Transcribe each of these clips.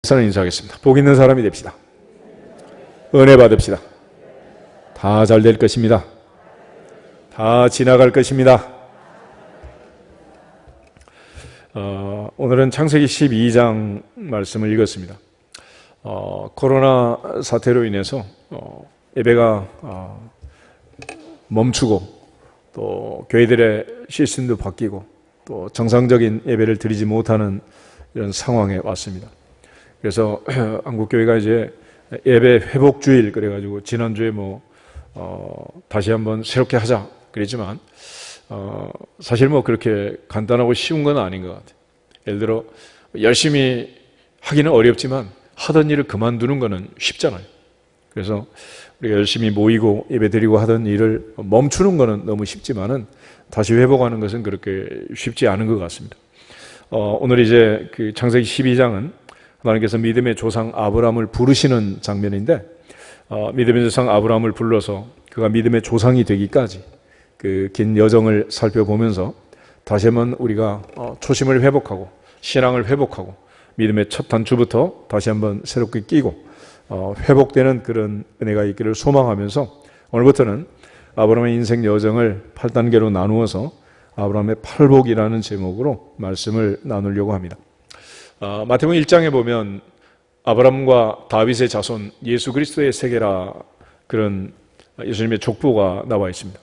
저는 인사하겠습니다. 복 있는 사람이 됩시다. 은혜 받읍시다. 다 잘 될 것입니다. 다 지나갈 것입니다. 오늘은 창세기 12장 말씀을 읽었습니다. 코로나 사태로 인해서 예배가 멈추고 또 교회들의 시스템도 바뀌고 또 정상적인 예배를 드리지 못하는 이런 상황에 왔습니다. 그래서 한국교회가 이제 예배 회복주일 그래가지고 지난주에 다시 한번 새롭게 하자 그랬지만 사실 그렇게 간단하고 쉬운 건 아닌 것 같아요. 예를 들어 열심히 하기는 어렵지만 하던 일을 그만두는 거는 쉽잖아요. 그래서 우리가 열심히 모이고 예배드리고 하던 일을 멈추는 거는 너무 쉽지만은 다시 회복하는 것은 그렇게 쉽지 않은 것 같습니다. 오늘 이제 그 창세기 12장은 하나님께서 믿음의 조상 아브라함을 부르시는 장면인데 믿음의 조상 아브라함을 불러서 그가 믿음의 조상이 되기까지 그 긴 여정을 살펴보면서 다시 한번 우리가 초심을 회복하고 신앙을 회복하고 믿음의 첫 단추부터 다시 한번 새롭게 끼고 회복되는 그런 은혜가 있기를 소망하면서 오늘부터는 아브라함의 인생 여정을 8단계로 나누어서 아브라함의 팔복이라는 제목으로 말씀을 나누려고 합니다. 마태복음 1장에 보면 아브라함과 다윗의 자손 예수 그리스도의 세계라 그런 예수님의 족보가 나와 있습니다.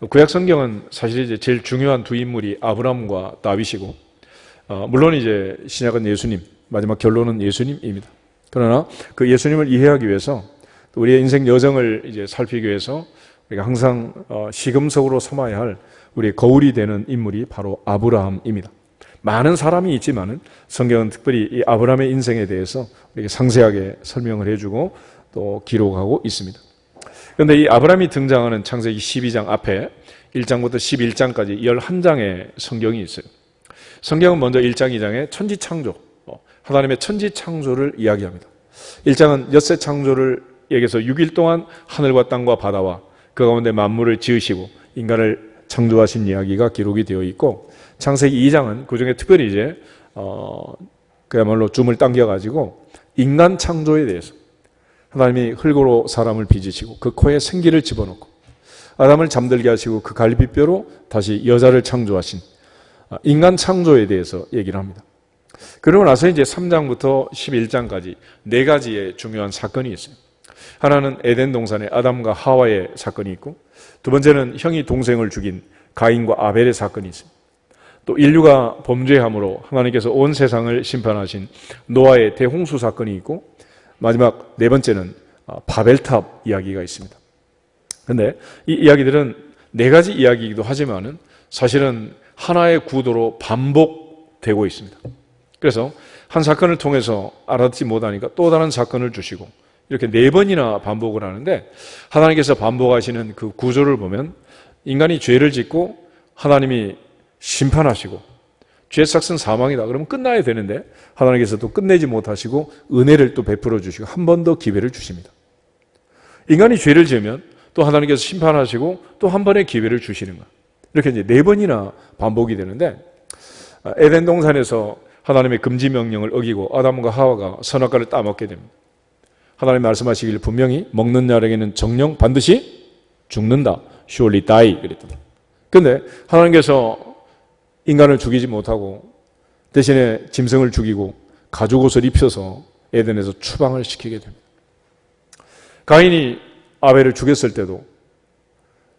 구약 성경은 사실 이제 제일 중요한 두 인물이 아브라함과 다윗이고 물론 이제 신약은 예수님, 마지막 결론은 예수님입니다. 그러나 그 예수님을 이해하기 위해서 우리의 인생 여정을 이제 살피기 위해서 우리가 항상 시금석으로 삼아야 할 우리의 거울이 되는 인물이 바로 아브라함입니다. 많은 사람이 있지만은 성경은 특별히 이 아브라함의 인생에 대해서 우리에게 상세하게 설명을 해주고 또 기록하고 있습니다. 그런데 이 아브라함이 등장하는 창세기 12장 앞에 1장부터 11장까지 11장의 성경이 있어요. 성경은 먼저 1장, 2장에 천지창조, 하나님의 천지창조를 이야기합니다. 1장은 엿새 창조를 얘기해서 6일 동안 하늘과 땅과 바다와 그 가운데 만물을 지으시고 인간을 창조하신 이야기가 기록이 되어 있고 창세기 2장은 그중에 특별히 이제 그야말로 줌을 당겨가지고 인간 창조에 대해서 하나님이 흙으로 사람을 빚으시고 그 코에 생기를 집어넣고 아담을 잠들게 하시고 그 갈비뼈로 다시 여자를 창조하신 인간 창조에 대해서 얘기를 합니다. 그러고 나서 이제 3장부터 11장까지 4가지의 중요한 사건이 있어요. 하나는 에덴 동산의 아담과 하와의 사건이 있고 두 번째는 형이 동생을 죽인 가인과 아벨의 사건이 있습니다. 또 인류가 범죄함으로 하나님께서 온 세상을 심판하신 노아의 대홍수 사건이 있고 마지막 4번째는 바벨탑 이야기가 있습니다. 그런데 이 이야기들은 4가지 이야기이기도 하지만은 사실은 하나의 구도로 반복되고 있습니다. 그래서 한 사건을 통해서 알아듣지 못하니까 또 다른 사건을 주시고 이렇게 4번이나 반복을 하는데 하나님께서 반복하시는 그 구조를 보면 인간이 죄를 짓고 하나님이 심판하시고 죄 삭은 사망이다 그러면 끝나야 되는데 하나님께서 또 끝내지 못하시고 은혜를 또 베풀어 주시고 한 번 더 기회를 주십니다. 인간이 죄를 지으면 또 하나님께서 심판하시고 또 한 번의 기회를 주시는 거예요. 이렇게 이제 4번이나 반복이 되는데 에덴 동산에서 하나님의 금지 명령을 어기고 아담과 하와가 선악과를 따먹게 됩니다. 하나님 말씀하시길 분명히 먹는 날에게는 정령 반드시 죽는다. surely die 그랬더니. 그런데 하나님께서 인간을 죽이지 못하고 대신에 짐승을 죽이고 가죽 옷을 입혀서 에덴에서 추방을 시키게 됩니다. 가인이 아벨을 죽였을 때도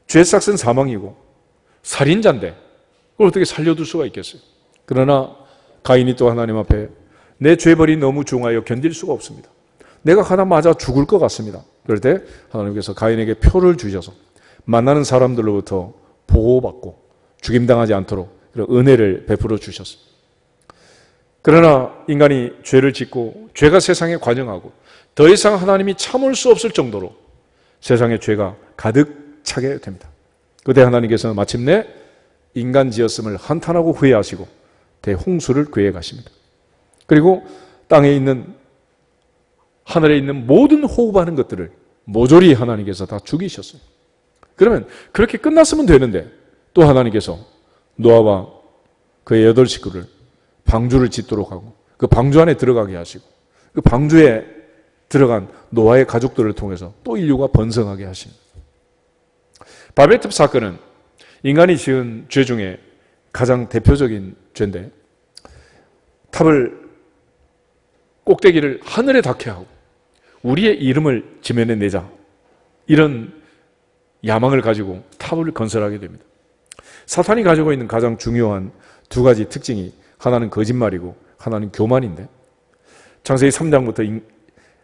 죄 삭은 사망이고 살인자인데 그걸 어떻게 살려둘 수가 있겠어요? 그러나 가인이 또 하나님 앞에 내 죄벌이 너무 중하여 견딜 수가 없습니다. 내가 가다 맞아 죽을 것 같습니다. 그럴 때 하나님께서 가인에게 표를 주셔서 만나는 사람들로부터 보호받고 죽임당하지 않도록 그런 은혜를 베풀어 주셨습니다. 그러나 인간이 죄를 짓고 죄가 세상에 관영하고 더 이상 하나님이 참을 수 없을 정도로 세상에 죄가 가득 차게 됩니다. 그때 하나님께서는 마침내 인간 지었음을 한탄하고 후회하시고 대홍수를 계획하십니다. 그리고 땅에 있는 하늘에 있는 모든 호흡하는 것들을 모조리 하나님께서 다 죽이셨어요. 그러면 그렇게 끝났으면 되는데 또 하나님께서 노아와 그의 8 식구를 방주를 짓도록 하고 그 방주 안에 들어가게 하시고 그 방주에 들어간 노아의 가족들을 통해서 또 인류가 번성하게 하십니다. 바벨탑 사건은 인간이 지은 죄 중에 가장 대표적인 죄인데, 탑을 꼭대기를 하늘에 닿게 하고 우리의 이름을 지면에 내자, 이런 야망을 가지고 탑을 건설하게 됩니다. 사탄이 가지고 있는 가장 중요한 두 가지 특징이, 하나는 거짓말이고 하나는 교만인데, 창세기 3장부터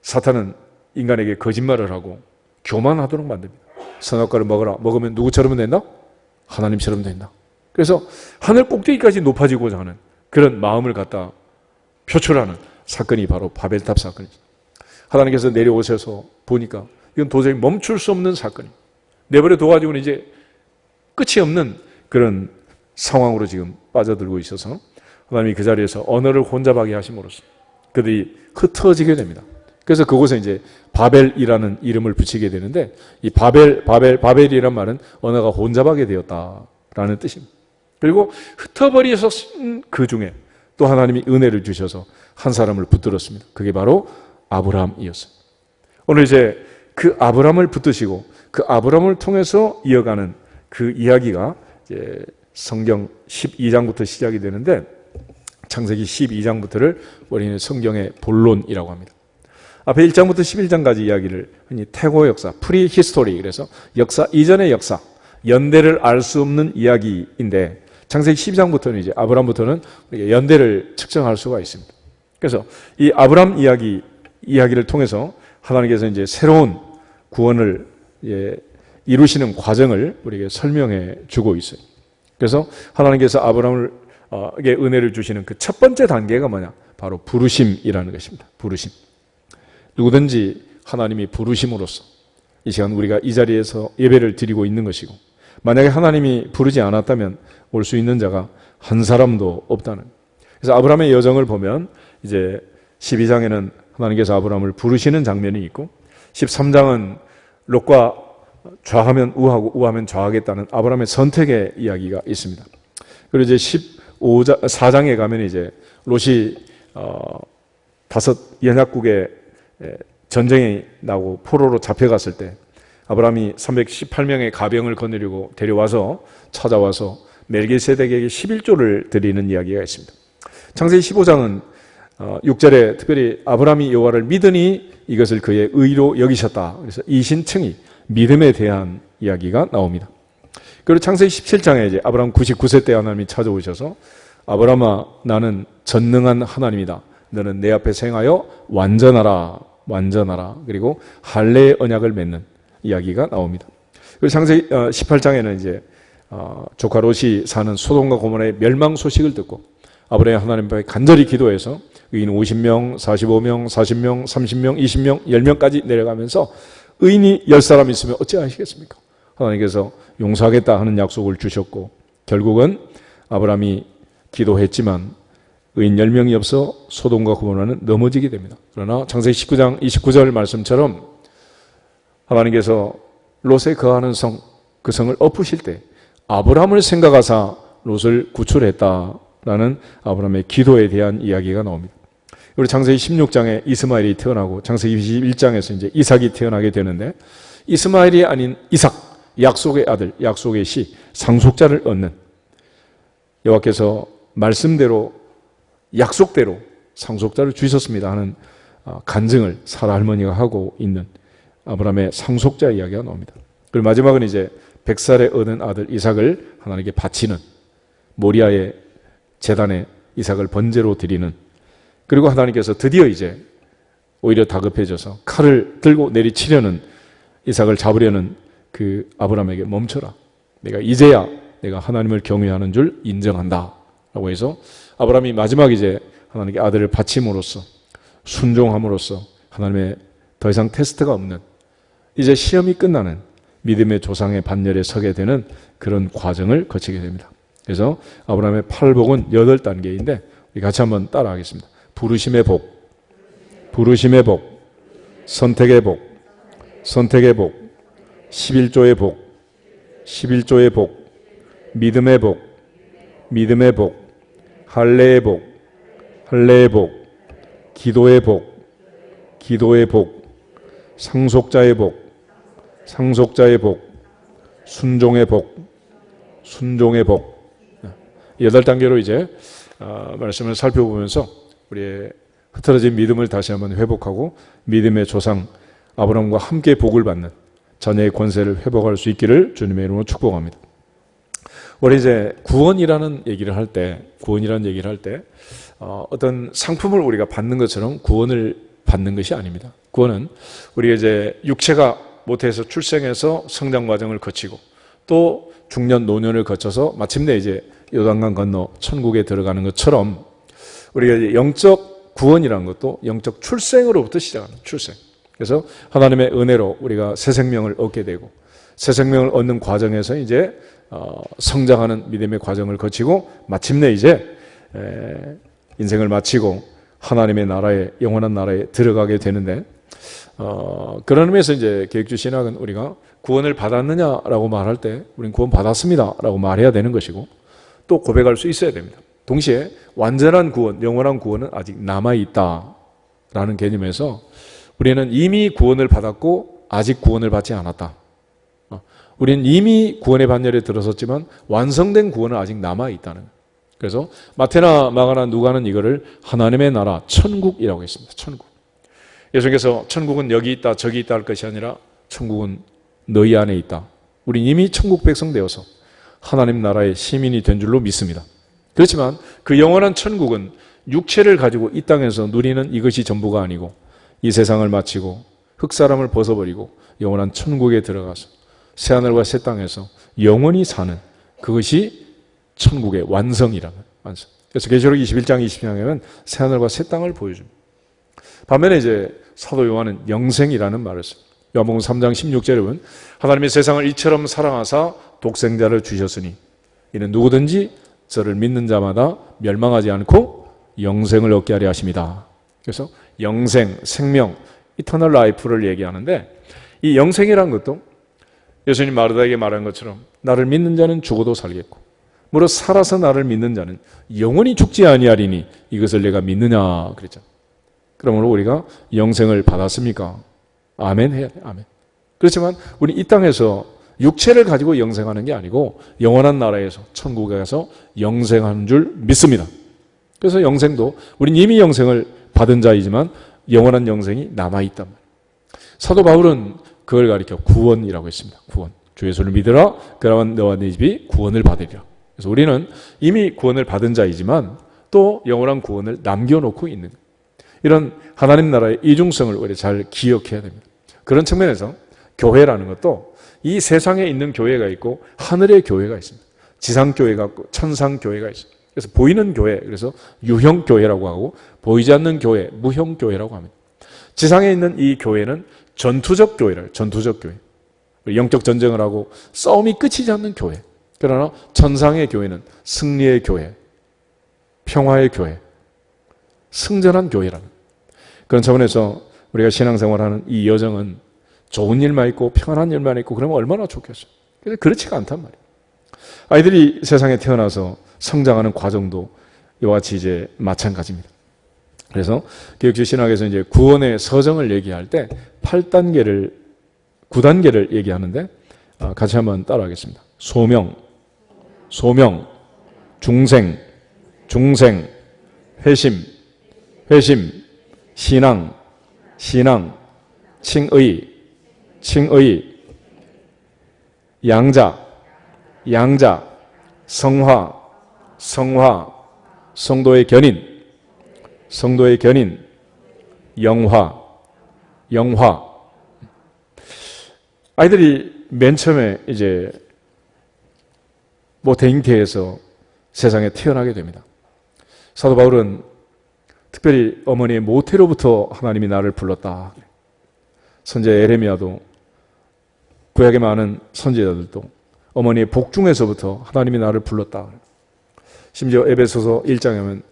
사탄은 인간에게 거짓말을 하고 교만하도록 만듭니다. 선악과를 먹어라. 먹으면 누구처럼 된다? 하나님처럼 된다. 그래서 하늘 꼭대기까지 높아지고자 하는 그런 마음을 갖다 표출하는 사건이 바로 바벨탑 사건입니다. 하나님께서 내려오셔서 보니까 이건 도저히 멈출 수 없는 사건입니다. 내버려 둬가지고는 이제 끝이 없는 그런 상황으로 지금 빠져들고 있어서 하나님이 그 자리에서 언어를 혼잡하게 하심으로써 그들이 흩어지게 됩니다. 그래서 그곳에 이제 바벨이라는 이름을 붙이게 되는데, 이 바벨이란 말은 언어가 혼잡하게 되었다라는 뜻입니다. 그리고 흩어버려서 그 중에 또 하나님이 은혜를 주셔서 한 사람을 붙들었습니다. 그게 바로 아브라함이었어요. 오늘 이제 그 아브라함을 붙드시고 그 아브라함을 통해서 이어가는 그 이야기가 이제 성경 12장부터 시작이 되는데, 창세기 12장부터를 우리는 성경의 본론이라고 합니다. 앞에 1장부터 11장까지 이야기를 흔히 태고 역사, 프리 히스토리, 그래서 역사 이전의 역사, 연대를 알 수 없는 이야기인데, 창세기 12장부터는 이제 아브라함부터는 연대를 측정할 수가 있습니다. 그래서 이 아브라함 이야기를 통해서 하나님께서 이제 새로운 구원을 이루시는 과정을 우리에게 설명해 주고 있어요. 그래서 하나님께서 아브라함에게 은혜를 주시는 그 첫 번째 단계가 뭐냐? 바로 부르심이라는 것입니다. 부르심. 누구든지 하나님이 부르심으로써 이 시간 우리가 이 자리에서 예배를 드리고 있는 것이고, 만약에 하나님이 부르지 않았다면 올 수 있는 자가 한 사람도 없다는. 그래서 아브라함의 여정을 보면 이제 12장에는 하나님께서 아브라함을 부르시는 장면이 있고, 13장은 롯과 좌하면 우하고 우하면 좌하겠다는 아브라함의 선택의 이야기가 있습니다. 그리고 이제 14장에 가면 이제 롯이 다섯 연약국의 전쟁이 나고 포로로 잡혀갔을 때 아브라함이 318명의 가병을 거느리고 데려와서 찾아와서 멜기세덱에게 11조를 드리는 이야기가 있습니다. 창세기 15장은 6절에 특별히 아브라함이 여호와를 믿으니 이것을 그의 의로 여기셨다. 그래서 이신칭의 믿음에 대한 이야기가 나옵니다. 그리고 창세기 17장에 이제 아브라함 99세 때 하나님이 찾아오셔서 아브라함아, 나는 전능한 하나님이다. 너는 내 앞에 행하여 완전하라. 그리고 할례의 언약을 맺는 이야기가 나옵니다. 그리고 창세기 18장에는 이제 조카 롯이 사는 소돔과 고모라의 멸망 소식을 듣고 아브라함이 하나님 앞에 간절히 기도해서 의인 50명, 45명, 40명, 30명, 20명, 10명까지 내려가면서 의인이 10사람 있으면 어찌하시겠습니까? 하나님께서 용서하겠다 하는 약속을 주셨고, 결국은 아브라함이 기도했지만 의인 10명이 없어 소돔과 고모라는 넘어지게 됩니다. 그러나 창세기 19장 29절 말씀처럼 하나님께서 롯에 거하는 성, 그 성을 엎으실 때 아브라함을 생각하사 롯을 구출했다라는 아브라함의 기도에 대한 이야기가 나옵니다. 그리고 창세기 16장에 이스마엘이 태어나고 창세기 21장에서 이제 이삭이 태어나게 되는데, 이스마엘이 아닌 이삭, 약속의 아들, 약속의 씨, 상속자를 얻는, 여호와께서 말씀대로 약속대로 상속자를 주셨습니다 하는 간증을 사라 할머니가 하고 있는 아브라함의 상속자 이야기가 나옵니다. 그리고 마지막은 이제 100살에 얻은 아들 이삭을 하나님께 바치는, 모리아의 제단에 이삭을 번제로 드리는, 그리고 하나님께서 드디어 이제 오히려 다급해져서 칼을 들고 내리치려는, 이삭을 잡으려는 그 아브라함에게 멈춰라. 이제야 내가 하나님을 경외하는 줄 인정한다 라고 해서 아브라함이 마지막 이제 하나님께 아들을 바침으로써, 순종함으로써 하나님의 더 이상 테스트가 없는, 이제 시험이 끝나는 믿음의 조상의 반열에 서게 되는 그런 과정을 거치게 됩니다. 그래서 아브라함의 팔복은 8단계인데 우리 같이 한번 따라하겠습니다. 부르심의 복, 부르심의 복, 선택의 복, 선택의 복, 11조의 복, 11조의 복, 믿음의 복, 믿음의 복, 할례의 복, 할례의 복, 기도의 복, 기도의 복, 상속자의 복, 상속자의 복, 순종의 복, 순종의 복. 8단계로 이제 말씀을 살펴보면서 우리의 흐트러진 믿음을 다시 한번 회복하고 믿음의 조상 아브라함과 함께 복을 받는 자녀의 권세를 회복할 수 있기를 주님의 이름으로 축복합니다. 우리 이제 구원이라는 얘기를 할 때 어떤 상품을 우리가 받는 것처럼 구원을 받는 것이 아닙니다. 구원은 우리가 이제 육체가 모태에서 출생해서 성장 과정을 거치고 또 중년 노년을 거쳐서 마침내 이제 요단강 건너 천국에 들어가는 것처럼 우리가 영적 구원이라는 것도 영적 출생으로부터 시작합니다. 출생. 그래서 하나님의 은혜로 우리가 새 생명을 얻게 되고 새 생명을 얻는 과정에서 이제 성장하는 믿음의 과정을 거치고 마침내 이제 인생을 마치고 하나님의 나라에 영원한 나라에 들어가게 되는데 그런 의미에서 이제 계획주 신학은 우리가 구원을 받았느냐라고 말할 때 우리는 구원 받았습니다라고 말해야 되는 것이고 또 고백할 수 있어야 됩니다. 동시에 완전한 구원, 영원한 구원은 아직 남아있다라는 개념에서 우리는 이미 구원을 받았고 아직 구원을 받지 않았다. 우리는 이미 구원의 반열에 들어섰지만 완성된 구원은 아직 남아있다는 거예요. 그래서 마태나 마가나 누가는 이거를 하나님의 나라, 천국이라고 했습니다. 천국. 예수님께서 천국은 여기 있다 저기 있다 할 것이 아니라 천국은 너희 안에 있다. 우린 이미 천국 백성 되어서 하나님 나라의 시민이 된 줄로 믿습니다. 그렇지만 그 영원한 천국은 육체를 가지고 이 땅에서 누리는 이것이 전부가 아니고 이 세상을 마치고 흙사람을 벗어버리고 영원한 천국에 들어가서 새하늘과 새 땅에서 영원히 사는 그것이 천국의 완성이라는 완성. 그래서 계시록 21장 20장에는 새하늘과 새 땅을 보여줍니다. 반면에 이제 사도 요한은 영생이라는 말을 씁니다. 요한복음 3장 16절에 보면 하나님이 세상을 이처럼 사랑하사 독생자를 주셨으니 이는 누구든지 저를 믿는 자마다 멸망하지 않고 영생을 얻게 하려 하십니다. 그래서 영생, 생명, 이터널 라이프를 얘기하는데 이 영생이라는 것도 예수님 마르다에게 말한 것처럼 나를 믿는 자는 죽어도 살겠고 무릇 살아서 나를 믿는 자는 영원히 죽지 아니하리니 이것을 내가 믿느냐 그랬죠. 그러므로 우리가 영생을 받았습니까? 아멘 해야 돼. 아멘. 그렇지만 우리 이 땅에서 육체를 가지고 영생하는 게 아니고 영원한 나라에서 천국에 가서 영생하는 줄 믿습니다. 그래서 영생도 우린 이미 영생을 받은 자이지만 영원한 영생이 남아있단 말이에요. 사도 바울은 그걸 가리켜 구원이라고 했습니다. 구원. 주 예수를 믿으라 그러면 너와 네 집이 구원을 받으리라. 그래서 우리는 이미 구원을 받은 자이지만 또 영원한 구원을 남겨놓고 있는 이런 하나님 나라의 이중성을 우리 잘 기억해야 됩니다. 그런 측면에서 교회라는 것도 이 세상에 있는 교회가 있고 하늘의 교회가 있습니다. 지상교회가 있고 천상교회가 있습니다. 그래서 보이는 교회, 그래서 유형교회라고 하고 보이지 않는 교회, 무형교회라고 합니다. 지상에 있는 이 교회는 전투적 교회라, 전투적 교회. 영적 전쟁을 하고 싸움이 끝이지 않는 교회. 그러나 천상의 교회는 승리의 교회, 평화의 교회, 승전한 교회라는 그런 차원에서 우리가 신앙생활하는 이 여정은 좋은 일만 있고 평안한 일만 있고 그러면 얼마나 좋겠어요. 그런데 그렇지가 않단 말이에요. 아이들이 세상에 태어나서 성장하는 과정도 이와 같이 이제 마찬가지입니다. 그래서 개혁주 신학에서 이제 구원의 서정을 얘기할 때 8단계를 9단계를 얘기하는데 같이 한번 따라하겠습니다. 소명, 소명, 중생, 중생, 회심, 회심, 신앙, 신앙, 칭의, 칭의, 양자, 양자, 성화, 성화, 성도의 견인, 성도의 견인, 영화, 영화. 아이들이 맨 처음에 이제 모태 잉태에서 세상에 태어나게 됩니다. 사도 바울은 특별히 어머니의 모태로부터 하나님이 나를 불렀다. 선지자 에레미야도 구약에 많은 선지자들도 어머니의 복중에서부터 하나님이 나를 불렀다. 심지어 에베소서 1장에 보면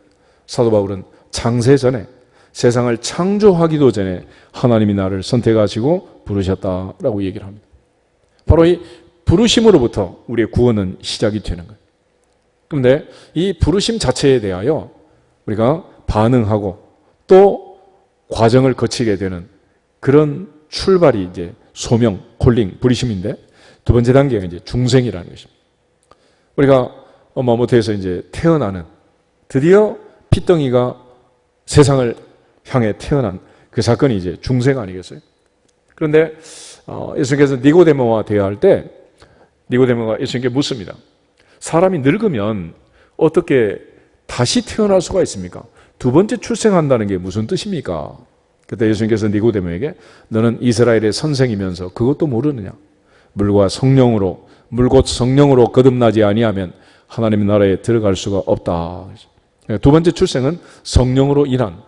사도 바울은 창세 전에 세상을 창조하기도 전에 하나님이 나를 선택하시고 부르셨다라고 얘기를 합니다. 바로 이 부르심으로부터 우리의 구원은 시작이 되는 거예요. 그런데 이 부르심 자체에 대하여 우리가 반응하고 또 과정을 거치게 되는 그런 출발이 이제 소명, 콜링, 부르심인데 두 번째 단계가 이제 중생이라는 것입니다. 우리가 엄마 모태에서 이제 태어나는 드디어 핏덩이가 세상을 향해 태어난 그 사건이 이제 중생 아니겠어요? 그런데 예수님께서 니고데모와 대화할 때 니고데모가 예수님께 묻습니다. 사람이 늙으면 어떻게 다시 태어날 수가 있습니까? 두 번째 출생한다는 게 무슨 뜻입니까? 그때 예수님께서 니고데모에게 너는 이스라엘의 선생이면서 그것도 모르느냐? 물과 성령으로 물 곧 성령으로 거듭나지 아니하면 하나님의 나라에 들어갈 수가 없다. 두 번째 출생은 성령으로 인한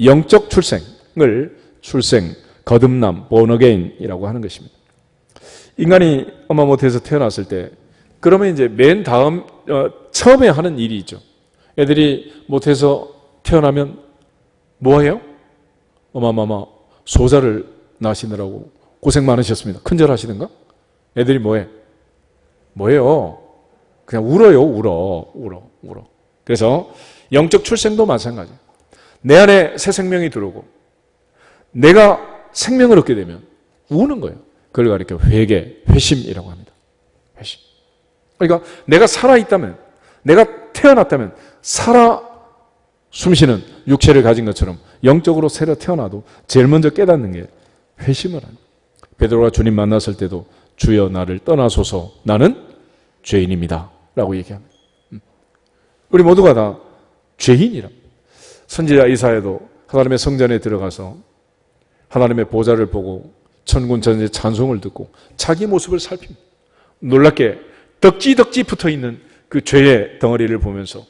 영적 출생을 출생, 거듭남, born-again이라고 하는 것입니다. 인간이 엄마 모태에서 태어났을 때 그러면 이제 맨 다음 처음에 하는 일이 있죠. 애들이 모태에서 태어나면 뭐해요? 어마마마 소자를 낳으시느라고 고생 많으셨습니다. 큰절하시던가? 애들이 뭐해요? 그냥 울어요. 울어. 그래서 영적 출생도 마찬가지예요. 내 안에 새 생명이 들어오고 내가 생명을 얻게 되면 우는 거예요. 그걸 가리켜 회개, 회심이라고 합니다. 회심. 그러니까 내가 살아있다면, 내가 태어났다면 살아 숨쉬는 육체를 가진 것처럼 영적으로 새로 태어나도 제일 먼저 깨닫는 게 회심을 합니다. 베드로가 주님 만났을 때도 주여 나를 떠나소서 나는 죄인입니다 라고 얘기합니다. 우리 모두가 다 죄인이랍니다. 선지자 이사야도 하나님의 성전에 들어가서 하나님의 보좌를 보고 천군 천사의 찬송을 듣고 자기 모습을 살핍니다. 놀랍게 덕지덕지 붙어있는 그 죄의 덩어리를 보면서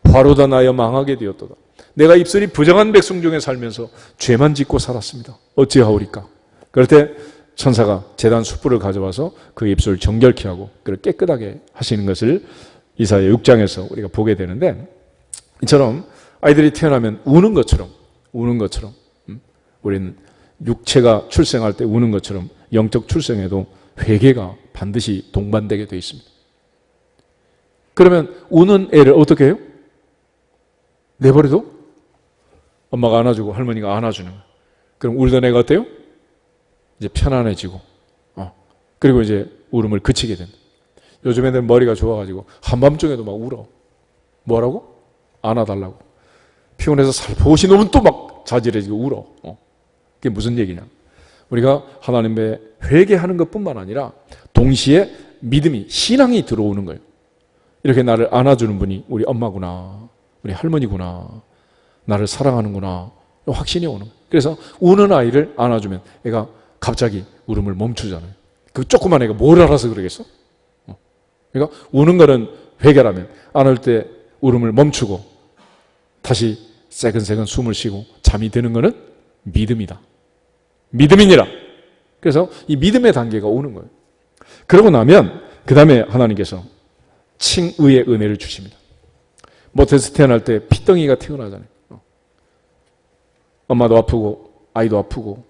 화로다 나여 망하게 되었도다. 내가 입술이 부정한 백성 중에 살면서 죄만 짓고 살았습니다. 어찌하오리까? 그럴 때 천사가 제단 숯불을 가져와서 그 입술을 정결케 하고 그를 깨끗하게 하시는 것을 이사야 6장에서 우리가 보게 되는데, 이처럼 아이들이 태어나면 우는 것처럼 우리는 육체가 출생할 때 우는 것처럼 영적 출생에도 회개가 반드시 동반되게 되어 있습니다. 그러면 우는 애를 어떻게 해요? 내버려도 엄마가 안아주고 할머니가 안아주는 거예요. 그럼 울던 애가 어때요? 이제 편안해지고 그리고 이제 울음을 그치게 된다. 요즘 애들 머리가 좋아가지고 한밤중에도 막 울어. 뭐라고? 안아달라고. 피곤해서 살포시 놓으면 또 막 자질해지고 울어. 그게 무슨 얘기냐? 우리가 하나님의 회개하는 것뿐만 아니라 동시에 믿음이, 신앙이 들어오는 거예요. 이렇게 나를 안아주는 분이 우리 엄마구나, 우리 할머니구나, 나를 사랑하는구나 확신이 오는 거예요. 그래서 우는 아이를 안아주면 애가 갑자기 울음을 멈추잖아요. 그 조그만 애가 뭘 알아서 그러겠어? 그러니까 우는 거는 회개라면 안을 때 울음을 멈추고 다시 새근새근 숨을 쉬고 잠이 드는 거는 믿음이다. 믿음이니라. 그래서 이 믿음의 단계가 오는 거예요. 그러고 나면 그 다음에 하나님께서 칭의의 은혜를 주십니다. 모태에서 태어날 때 핏덩이가 태어나잖아요. 엄마도 아프고 아이도 아프고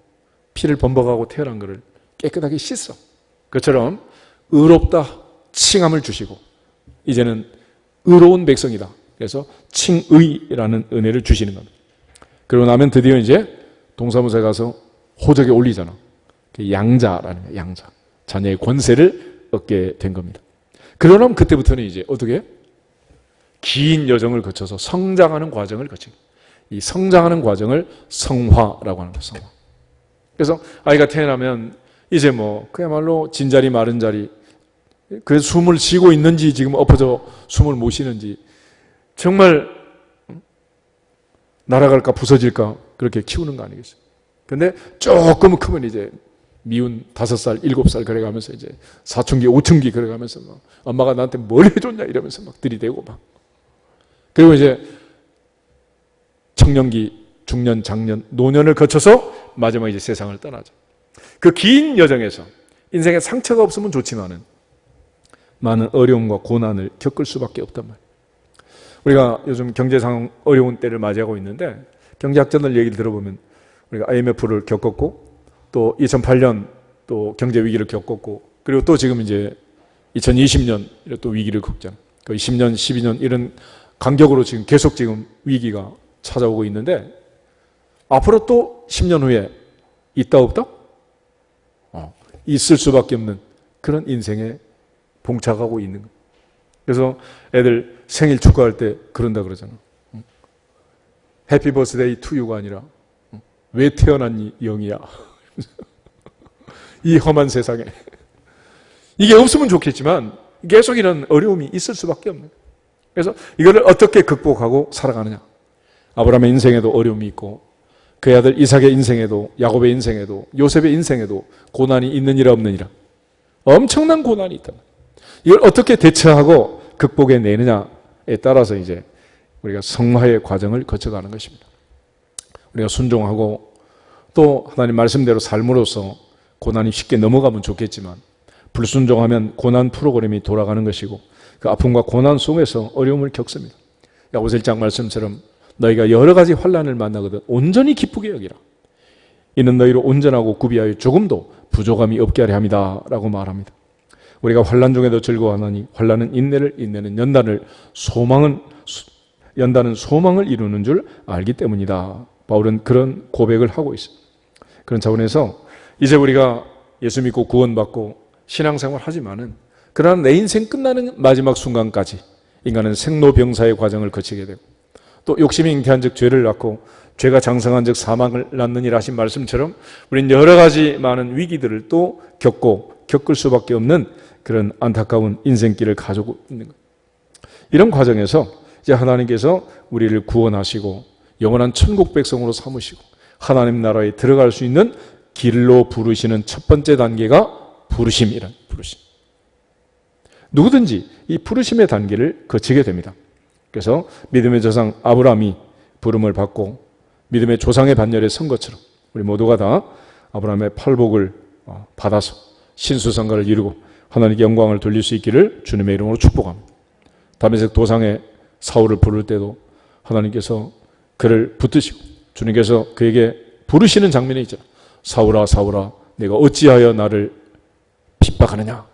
피를 범벅하고 태어난 것을 깨끗하게 씻어. 그처럼 의롭다 칭함을 주시고 이제는 의로운 백성이다. 그래서 칭의라는 은혜를 주시는 겁니다. 그러고 나면 드디어 이제 동사무소에 가서 호적에 올리잖아. 양자라는 거예요. 양자. 자녀의 권세를 얻게 된 겁니다. 그러면 그때부터는 이제 어떻게? 긴 여정을 거쳐서 성장하는 과정을 거치고 이 성장하는 과정을 성화라고 하는 거예요. 성화. 그래서 아이가 태어나면 이제 뭐 그야말로 진자리 마른 자리, 그 숨을 쉬고 있는지 지금 엎어져 숨을 못 쉬는지 정말 날아갈까 부서질까 그렇게 키우는 거 아니겠어요? 근데 조금 크면 이제 미운 5살, 7살 그래가면서 이제 사춘기, 5춘기 그래가면서 막 엄마가 나한테 뭘 해줬냐 이러면서 막 들이대고 막. 그리고 이제 청년기, 중년, 장년, 노년을 거쳐서 마지막에 이제 세상을 떠나죠. 그 긴 여정에서 인생에 상처가 없으면 좋지만은 많은 어려움과 고난을 겪을 수밖에 없단 말이에요. 우리가 요즘 경제 상황 어려운 때를 맞이하고 있는데 경제학자들 얘기를 들어보면 우리가 IMF를 겪었고 또 2008년 또 경제 위기를 겪었고 그리고 또 지금 이제 2020년 또 위기를 겪잖아요. 그 10년, 12년 이런 간격으로 지금 계속 지금 위기가 찾아오고 있는데 앞으로 또 10년 후에 있다 없다? 있을 수밖에 없는 그런 인생에 봉착하고 있는 거예요. 그래서 애들 생일 축하할 때 그런다 그러잖아. 해피 버스데이 투 유가 아니라 왜 태어났니 영이야. 이 험한 세상에 이게 없으면 좋겠지만 계속 이런 어려움이 있을 수밖에 없는 거예요. 그래서 이거를 어떻게 극복하고 살아가느냐. 아브라함의 인생에도 어려움이 있고 그의 아들 이삭의 인생에도 야곱의 인생에도 요셉의 인생에도 고난이 있느니라 없느니라. 엄청난 고난이 있다. 이걸 어떻게 대처하고 극복해 내느냐에 따라서 이제 우리가 성화의 과정을 거쳐가는 것입니다. 우리가 순종하고 또 하나님 말씀대로 삶으로써 고난이 쉽게 넘어가면 좋겠지만 불순종하면 고난 프로그램이 돌아가는 것이고 그 아픔과 고난 속에서 어려움을 겪습니다. 야고보서 1장 말씀처럼 너희가 여러 가지 환난을 만나거든 온전히 기쁘게 여기라. 이는 너희로 온전하고 구비하여 조금도 부족함이 없게 하려 함이다 라고 말합니다. 우리가 환난 중에도 즐거워하나니 환난은 인내를, 인내는 연단은 소망을 이루는 줄 알기 때문이다. 바울은 그런 고백을 하고 있습니다. 그런 차원에서 이제 우리가 예수 믿고 구원받고 신앙생활 하지만은 그러나 내 인생 끝나는 마지막 순간까지 인간은 생로병사의 과정을 거치게 되고 또 욕심이 잉태한 즉 죄를 낳고 죄가 장성한 즉 사망을 낳느니라 하신 말씀처럼 우리는 여러 가지 많은 위기들을 또 겪을 수밖에 없는 그런 안타까운 인생길을 가지고 있는 거예요. 이런 과정에서 이제 하나님께서 우리를 구원하시고 영원한 천국 백성으로 삼으시고 하나님 나라에 들어갈 수 있는 길로 부르시는 첫 번째 단계가 부르심이란 부르심. 누구든지 이 부르심의 단계를 거치게 됩니다. 그래서 믿음의 조상 아브라함이 부름을 받고 믿음의 조상의 반열에 선 것처럼 우리 모두가 다 아브라함의 팔복을 받아서 신수성가를 이루고 하나님께 영광을 돌릴 수 있기를 주님의 이름으로 축복합니다. 다메섹 도상의 사울을 부를 때도 하나님께서 그를 붙드시고 주님께서 그에게 부르시는 장면이 있죠. 사울아 사울아 내가 어찌하여 나를 핍박하느냐.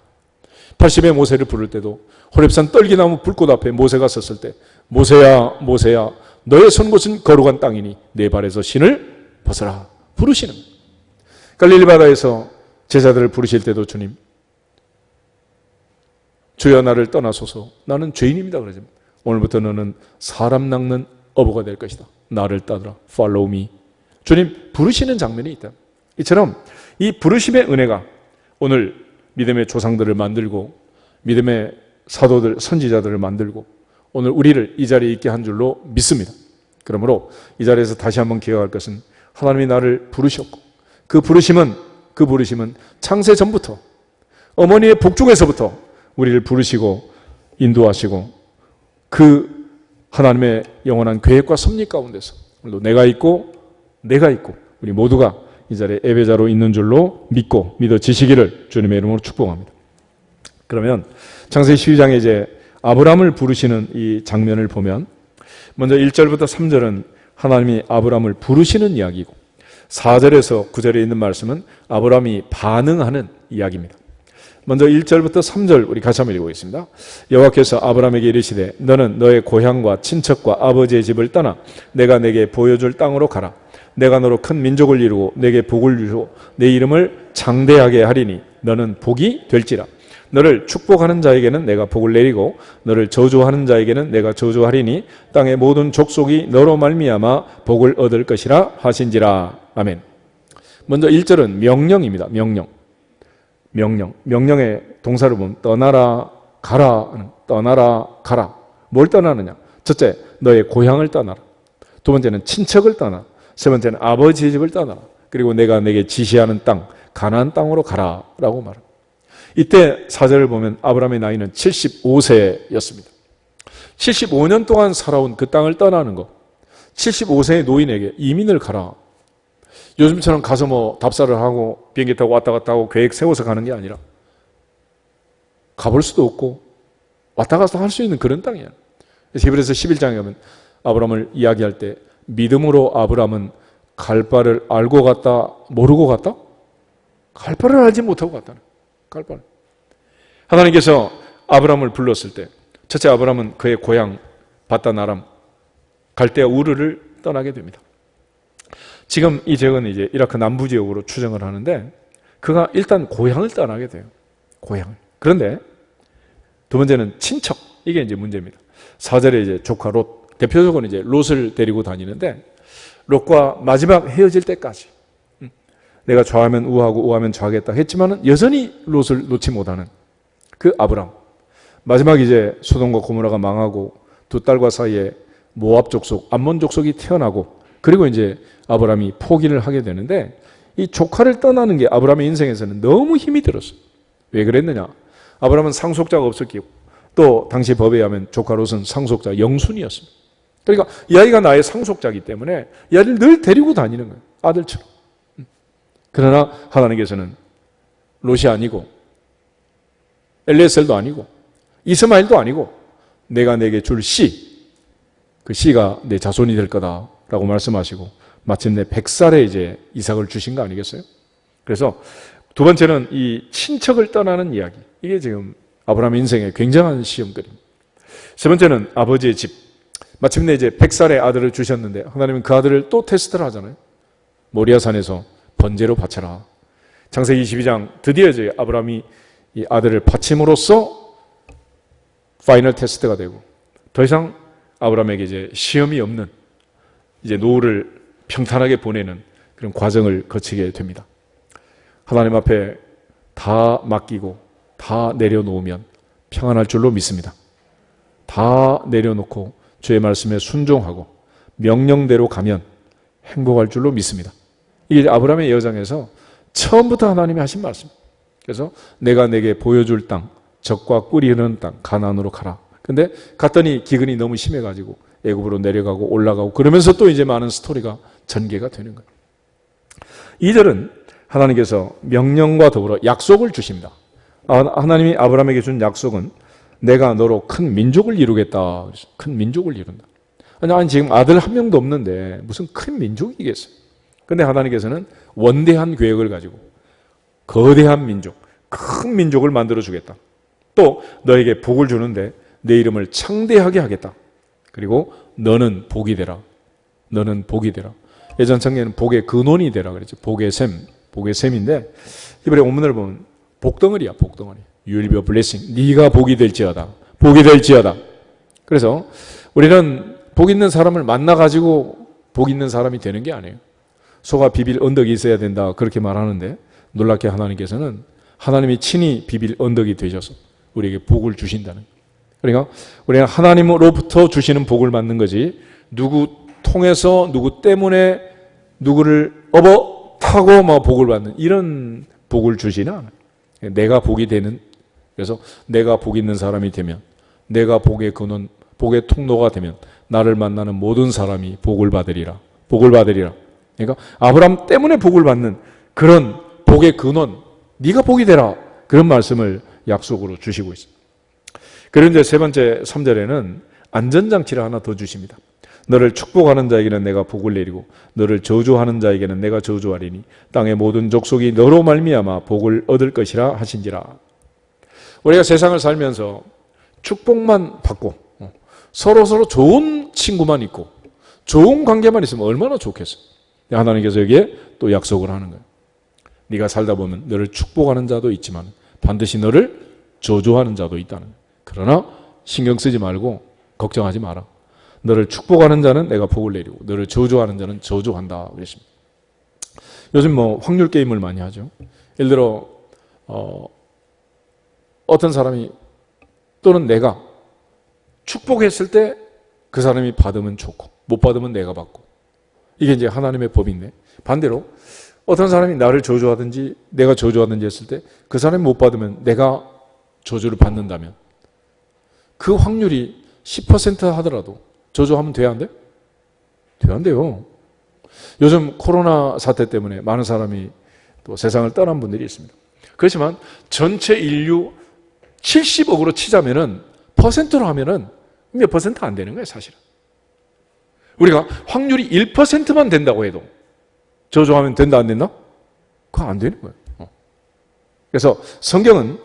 80의 모세를 부를 때도 호렙산 떨기나무 불꽃 앞에 모세가 섰을 때 모세야 모세야 너의 선 곳은 거룩한 땅이니 내 발에서 신을 벗어라 부르시는 거예요. 갈릴리 바다에서 제자들을 부르실 때도 주님 주여 나를 떠나소서 나는 죄인입니다 그러지만 오늘부터 너는 사람 낚는 어부가 될 것이다. 나를 따르라. Follow me. 주님 부르시는 장면이 있다. 이처럼 이 부르심의 은혜가 오늘 믿음의 조상들을 만들고 믿음의 사도들, 선지자들을 만들고 오늘 우리를 이 자리에 있게 한 줄로 믿습니다. 그러므로 이 자리에서 다시 한번 기억할 것은 하나님이 나를 부르셨고 그 부르심은 창세 전부터 어머니의 복중에서부터 우리를 부르시고 인도하시고 그 하나님의 영원한 계획과 섭리 가운데서 오늘도 내가 있고 우리 모두가 이 자리에 예배자로 있는 줄로 믿고 믿어지시기를 주님의 이름으로 축복합니다. 그러면 창세기 12장에 이제 아브라함을 부르시는 이 장면을 보면 먼저 1절부터 3절은 하나님이 아브라함을 부르시는 이야기고 4절에서 9절에 있는 말씀은 아브라함이 반응하는 이야기입니다. 먼저 1절부터 3절 우리 같이 한번 읽어보겠습니다. 여호와께서 아브라함에게 이르시되 너는 너의 고향과 친척과 아버지의 집을 떠나 내가 내게 보여줄 땅으로 가라. 내가 너로 큰 민족을 이루고 내게 복을 주고 내 이름을 장대하게 하리니 너는 복이 될지라. 너를 축복하는 자에게는 내가 복을 내리고 너를 저주하는 자에게는 내가 저주하리니 땅의 모든 족속이 너로 말미암아 복을 얻을 것이라 하신지라. 아멘. 먼저 1절은 명령입니다. 명령의 동사를 보면 떠나라 가라. 뭘 떠나느냐? 첫째, 너의 고향을 떠나라. 두 번째는 친척을 떠나라. 세 번째는 아버지의 집을 떠나라. 그리고 내가 내게 지시하는 땅 가나안 땅으로 가라라고 말합니다. 이때 4절을 보면 아브라함의 나이는 75세였습니다. 75년 동안 살아온 그 땅을 떠나는 것. 75세의 노인에게 이민을 가라. 요즘처럼 가서 뭐 답사를 하고 비행기 타고 왔다 갔다 하고 계획 세워서 가는 게 아니라 가볼 수도 없고 왔다 갔다 할 수 있는 그런 땅이야. 그래서 히브리서 11장에 가면 아브라함을 이야기할 때 믿음으로 아브라함은 갈 바를 알고 갔다 모르고 갔다? 갈 바를 알지 못하고 갔다는 거예요. 하나님께서 아브라함을 불렀을 때 첫째 아브라함은 그의 고향 바단 아람 갈대아 우르를 떠나게 됩니다. 지금 이 지역은 이제 이라크 남부 지역으로 추정을 하는데 그가 일단 고향을 떠나게 돼요. 고향을. 그런데 두 번째는 친척. 이게 이제 문제입니다. 4절에 이제 조카 롯, 대표적으로 이제 롯을 데리고 다니는데 롯과 마지막 헤어질 때까지 내가 좌하면 우하고 우하면 좌하겠다 했지만은 여전히 롯을 놓지 못하는 그 아브람. 마지막 이제 소돔과 고모라가 망하고 두 딸과 사이에 모압 족속, 암몬 족속이 태어나고 그리고 이제 아브람이 포기를 하게 되는데 이 조카를 떠나는 게 아브람의 인생에서는 너무 힘이 들었어요. 왜 그랬느냐? 아브람은 상속자가 없었고 또 당시 법에 의하면 조카 롯은 상속자 영순이었습니다. 그러니까 이 아이가 나의 상속자이기 때문에 이 아이를 늘 데리고 다니는 거예요. 아들처럼. 그러나 하나님께서는 롯이 아니고 엘리에셀도 아니고 이스마엘도 아니고 내가 내게 줄 씨, 그 씨가 내 자손이 될 거다라고 말씀하시고 마침내 100살에 이제 이삭을 주신 거 아니겠어요? 그래서 두 번째는 이 친척을 떠나는 이야기. 이게 지금 아브라함 인생의 굉장한 시험거리입니다. 세 번째는 아버지의 집. 마침내 이제 100살의 아들을 주셨는데 하나님은 그 아들을 또 테스트를 하잖아요. 모리아산에서 번제로 바쳐라. 창세기 22장 드디어 이제 아브라함이 이 아들을 바침으로써 파이널 테스트가 되고 더 이상 아브라함에게 이제 시험이 없는 이제 노후를 평탄하게 보내는 그런 과정을 거치게 됩니다. 하나님 앞에 다 맡기고 다 내려놓으면 평안할 줄로 믿습니다. 다 내려놓고 주의 말씀에 순종하고 명령대로 가면 행복할 줄로 믿습니다. 이게 아브라함의 여정에서 처음부터 하나님이 하신 말씀. 그래서 내가 내게 보여줄 땅, 젖과 꿀이 흐르는 땅, 가나안으로 가라. 근데 갔더니 기근이 너무 심해가지고 애굽으로 내려가고 올라가고 그러면서 또 이제 많은 스토리가 전개가 되는 거예요. 2절은 하나님께서 명령과 더불어 약속을 주십니다. 하나님이 아브라함에게 준 약속은 내가 너로 큰 민족을 이루겠다. 큰 민족을 이룬다. 아니 지금 아들 한 명도 없는데 무슨 큰 민족이겠어요. 근데 하나님께서는 원대한 계획을 가지고 거대한 민족, 큰 민족을 만들어 주겠다. 또 너에게 복을 주는데 내 이름을 창대하게 하겠다. 그리고 너는 복이 되라. 너는 복이 되라. 예전 성경에는 복의 근원이 되라 그랬죠. 복의 샘인데 이번에 본문을 보면 복덩어리야, 복덩어리. You will be a blessing. 네가 복이 될지어다. 복이 될지어다. 그래서 우리는 복 있는 사람을 만나가지고 복 있는 사람이 되는 게 아니에요. 소가 비빌 언덕이 있어야 된다 그렇게 말하는데 놀랍게 하나님께서는 하나님이 친히 비빌 언덕이 되셔서 우리에게 복을 주신다는. 그러니까 우리가 하나님으로부터 주시는 복을 받는 거지 누구 통해서 누구 때문에 누구를 업어타고 막 복을 받는 이런 복을 주시는 않아요. 내가 복이 되는, 그래서 내가 복 있는 사람이 되면 내가 복의 근원, 복의 통로가 되면 나를 만나는 모든 사람이 복을 받으리라. 복을 받으리라. 그러니까 아브라함 때문에 복을 받는 그런 복의 근원, 네가 복이 되라. 그런 말씀을 약속으로 주시고 있습니다. 그리고 이제 세 번째 3절에는 안전장치를 하나 더 주십니다. 너를 축복하는 자에게는 내가 복을 내리고 너를 저주하는 자에게는 내가 저주하리니 땅의 모든 족속이 너로 말미암아 복을 얻을 것이라 하신지라. 우리가 세상을 살면서 축복만 받고 서로 좋은 친구만 있고 좋은 관계만 있으면 얼마나 좋겠어요. 하나님께서 여기에 또 약속을 하는 거예요. 네가 살다 보면 너를 축복하는 자도 있지만 반드시 너를 저주하는 자도 있다는 거예요. 그러나 신경 쓰지 말고 걱정하지 마라. 너를 축복하는 자는 내가 복을 내리고 너를 저주하는 자는 저주한다 그랬습니다. 요즘 뭐 확률 게임을 많이 하죠. 예를 들어 어떤 사람이 또는 내가 축복했을 때 그 사람이 받으면 좋고 못 받으면 내가 받고 이게 이제 하나님의 법인데 반대로 어떤 사람이 나를 저주하든지 내가 저주하든지 했을 때 그 사람이 못 받으면 내가 저주를 받는다면 그 확률이 10% 하더라도 저주하면 돼야 안 돼? 돼야 안 돼요. 요즘 코로나 사태 때문에 많은 사람이 또 세상을 떠난 분들이 있습니다. 그렇지만 전체 인류 70억으로 치자면은 퍼센트로 하면은 몇 퍼센트 안 되는 거예요, 사실은. 우리가 확률이 1%만 된다고 해도 저주하면 된다, 안 된다? 그거 안 되는 거예요. 그래서 성경은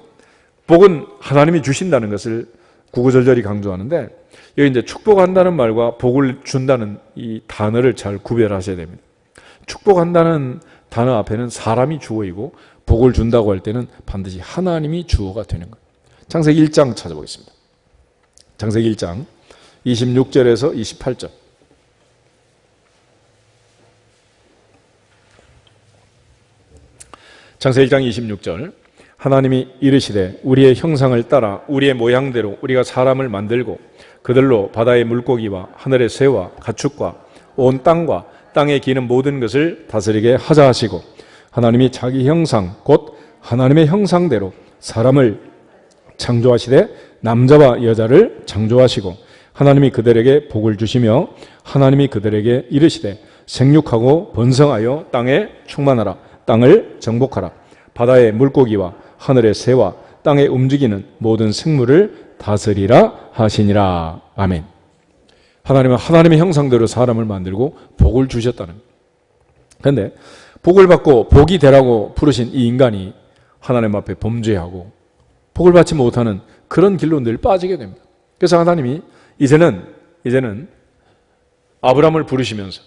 복은 하나님이 주신다는 것을 구구절절히 강조하는데 여기 이제 축복한다는 말과 복을 준다는 이 단어를 잘 구별하셔야 됩니다. 축복한다는 단어 앞에는 사람이 주어이고 복을 준다고 할 때는 반드시 하나님이 주어가 되는 거예요. 창세기 1장 찾아보겠습니다. 창세기 1장 26절에서 28절. 창세기 1장 26절. 하나님이 이르시되 우리의 형상을 따라 우리의 모양대로 우리가 사람을 만들고 그들로 바다의 물고기와 하늘의 새와 가축과 온 땅과 땅에 기는 모든 것을 다스리게 하자 하시고 하나님이 자기 형상 곧 하나님의 형상대로 사람을 창조하시되 남자와 여자를 창조하시고 하나님이 그들에게 복을 주시며 하나님이 그들에게 이르시되 생육하고 번성하여 땅에 충만하라 땅을 정복하라 바다의 물고기와 하늘의 새와 땅에 움직이는 모든 생물을 다스리라 하시니라. 아멘. 하나님은 하나님의 형상대로 사람을 만들고 복을 주셨다는 거예요. 그런데 복을 받고 복이 되라고 부르신 이 인간이 하나님 앞에 범죄하고 복을 받지 못하는 그런 길로 늘 빠지게 됩니다. 그래서 하나님이 이제는 아브라함을 부르시면서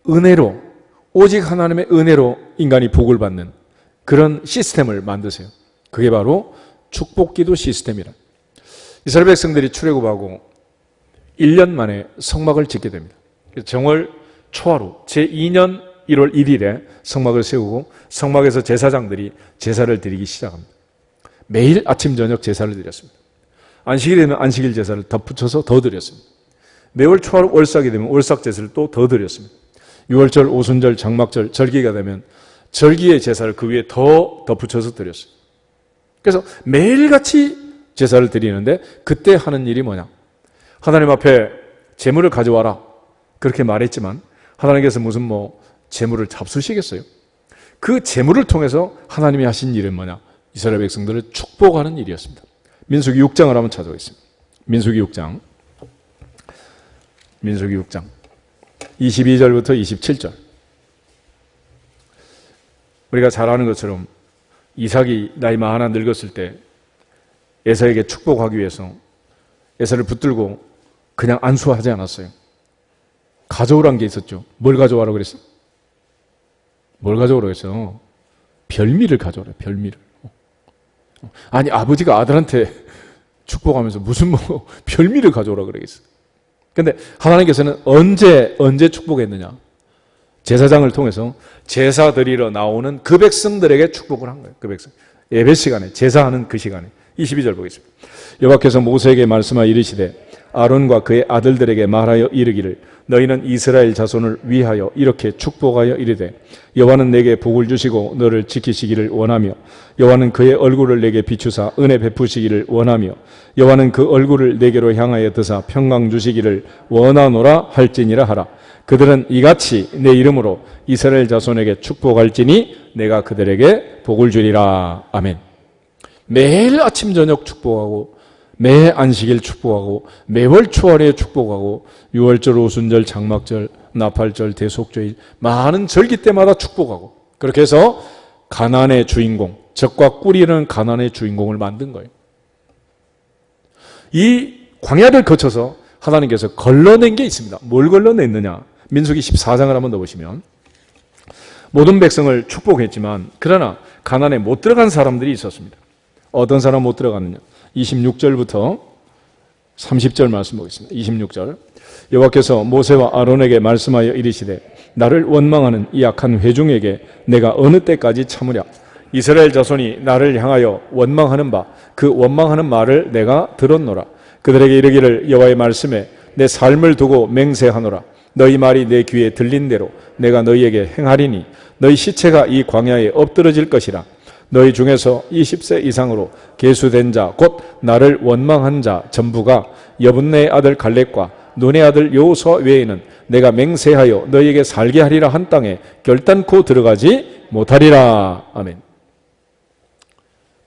은혜로 오직 하나님의 은혜로 인간이 복을 받는 그런 시스템을 만드세요. 그게 바로 축복기도 시스템이라. 이스라엘 백성들이 출애굽하고 1년 만에 성막을 짓게 됩니다. 정월 초하루 제2년 1월 1일에 성막을 세우고 성막에서 제사장들이 제사를 드리기 시작합니다. 매일 아침 저녁 제사를 드렸습니다. 안식일이 되면 안식일 제사를 덧붙여서 더 드렸습니다. 매월 초하루 월삭이 되면 월삭 제사를 또 더 드렸습니다. 6월절, 오순절, 장막절, 절기가 되면 절기의 제사를 그 위에 더 덧붙여서 드렸어요. 그래서 매일같이 제사를 드리는데 그때 하는 일이 뭐냐? 하나님 앞에 제물을 가져와라 그렇게 말했지만 하나님께서 무슨 제물을 잡수시겠어요? 그 제물을 통해서 하나님이 하신 일은 뭐냐? 이스라엘 백성들을 축복하는 일이었습니다. 민수기 6장을 한번 찾아보겠습니다. 민수기 6장 22절부터 27절. 우리가 잘 아는 것처럼 이삭이 나이 많아 늙었을 때 에사에게 축복하기 위해서 에사를 붙들고 그냥 안수하지 않았어요. 가져오란 게 있었죠. 뭘 가져와라고 그랬어? 뭘 가져오라고 했어? 별미를 가져오라. 별미를. 아니 아버지가 아들한테 축복하면서 무슨 별미를 가져오라 그러겠어. 근데 하나님께서는 언제 축복했느냐? 제사장을 통해서 제사 드리러 나오는 그 백성들에게 축복을 한 거예요. 그 백성. 예배 시간에, 제사하는 그 시간에. 22절 보겠습니다. 여호와께서 모세에게 말씀하여 이르시되 아론과 그의 아들들에게 말하여 이르기를 너희는 이스라엘 자손을 위하여 이렇게 축복하여 이르되 여호와는 내게 복을 주시고 너를 지키시기를 원하며 여호와는 그의 얼굴을 내게 비추사 은혜 베푸시기를 원하며 여호와는 그 얼굴을 내게로 향하여 드사 평강 주시기를 원하노라 할지니라 하라. 그들은 이같이 내 이름으로 이스라엘 자손에게 축복할지니 내가 그들에게 복을 주리라. 아멘. 매일 아침 저녁 축복하고 매 안식일 축복하고 매월 초하루에 축복하고 6월절, 오순절, 장막절, 나팔절, 대속죄일 많은 절기 때마다 축복하고 그렇게 해서 가나안의 주인공, 적과 꿀이라는 가나안의 주인공을 만든 거예요. 이 광야를 거쳐서 하나님께서 걸러낸 게 있습니다. 뭘 걸러냈느냐? 민수기 14장을 한번 더 보시면 모든 백성을 축복했지만 그러나 가나안에 못 들어간 사람들이 있었습니다. 어떤 사람 못 들어갔느냐? 26절부터 30절 말씀 보겠습니다. 26절. 여호와께서 모세와 아론에게 말씀하여 이르시되 나를 원망하는 이 악한 회중에게 내가 어느 때까지 참으랴? 이스라엘 자손이 나를 향하여 원망하는 바 그 원망하는 말을 내가 들었노라. 그들에게 이르기를 여호와의 말씀에 내 삶을 두고 맹세하노라. 너희 말이 내 귀에 들린 대로 내가 너희에게 행하리니 너희 시체가 이 광야에 엎드러질 것이라. 너희 중에서 20세 이상으로 계수된 자 곧 나를 원망한 자 전부가 여분네의 아들 갈렙과 눈의 아들 여호수아 외에는 내가 맹세하여 너희에게 살게 하리라 한 땅에 결단코 들어가지 못하리라. 아멘.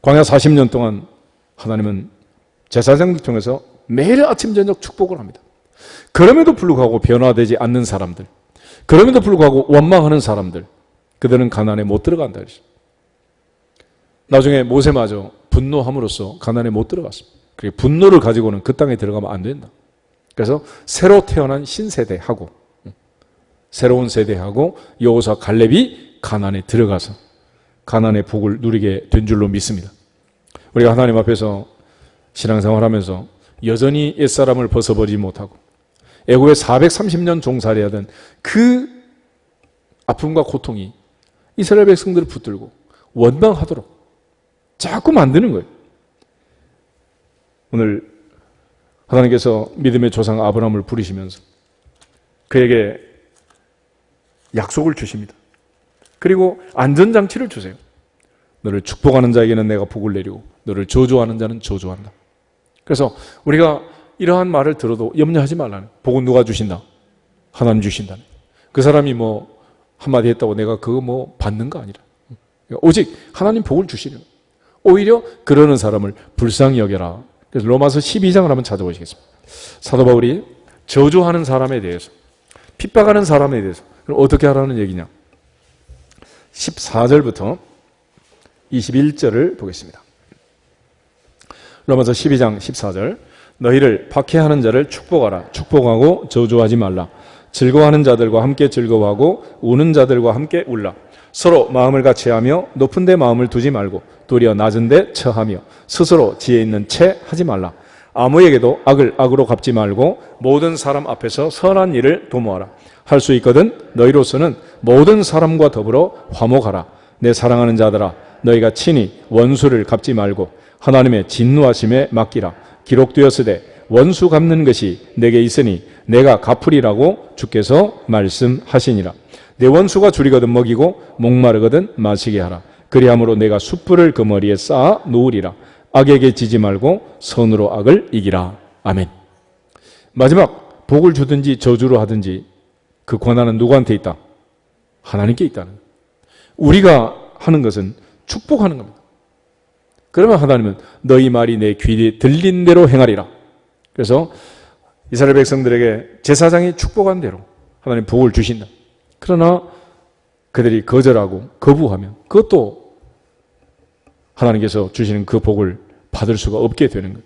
광야 40년 동안 하나님은 제사장들 통해서 매일 아침 저녁 축복을 합니다. 그럼에도 불구하고 변화되지 않는 사람들, 그럼에도 불구하고 원망하는 사람들, 그들은 가나안에 못 들어간다. 나중에 모세마저 분노함으로써 가나안에 못 들어갔습니다. 그리고 분노를 가지고는 그 땅에 들어가면 안 된다. 그래서 새로 태어난 신세대하고 새로운 세대하고 여호수아 갈렙이 가나안에 들어가서 가나안의 복을 누리게 된 줄로 믿습니다. 우리가 하나님 앞에서 신앙생활하면서 여전히 옛사람을 벗어버리지 못하고 애굽에 430년 종살이하던 그 아픔과 고통이 이스라엘 백성들을 붙들고 원망하도록 자꾸 만드는 거예요. 오늘 하나님께서 믿음의 조상 아브라함을 부르시면서 그에게 약속을 주십니다. 그리고 안전장치를 주세요. 너를 축복하는 자에게는 내가 복을 내리고 너를 저주하는 자는 저주한다. 그래서 우리가 이러한 말을 들어도 염려하지 말라는, 복은 누가 주신다? 하나님 주신다는. 그 사람이 뭐 한마디 했다고 내가 그거 뭐 받는 거 아니라 오직 하나님 복을 주시는, 오히려 그러는 사람을 불쌍히 여겨라. 그래서 로마서 12장을 한번 찾아보시겠습니다. 사도 바울이 저주하는 사람에 대해서, 핍박하는 사람에 대해서 그럼 어떻게 하라는 얘기냐? 14절부터 21절을 보겠습니다. 로마서 12장 14절. 너희를 박해하는 자를 축복하라. 축복하고 저주하지 말라. 즐거워하는 자들과 함께 즐거워하고 우는 자들과 함께 울라. 서로 마음을 같이 하며 높은 데 마음을 두지 말고 도리어 낮은 데 처하며 스스로 지혜 있는 채 하지 말라. 아무에게도 악을 악으로 갚지 말고 모든 사람 앞에서 선한 일을 도모하라. 할 수 있거든 너희로서는 모든 사람과 더불어 화목하라. 내 사랑하는 자들아, 너희가 친히 원수를 갚지 말고 하나님의 진노하심에 맡기라. 기록되었으되 원수 갚는 것이 내게 있으니 내가 갚으리라고 주께서 말씀하시니라. 내 원수가 줄이거든 먹이고 목마르거든 마시게 하라. 그리함으로 내가 숯불을 그 머리에 쌓아 놓으리라. 악에게 지지 말고 선으로 악을 이기라. 아멘. 마지막, 복을 주든지 저주로 하든지 그 권한은 누구한테 있다? 하나님께 있다는 거예요. 우리가 하는 것은 축복하는 겁니다. 그러면 하나님은 너희 말이 내 귀에 들린 대로 행하리라. 그래서 이스라엘 백성들에게 제사장이 축복한 대로 하나님 복을 주신다. 그러나 그들이 거절하고 거부하면 그것도 하나님께서 주시는 그 복을 받을 수가 없게 되는 거예요.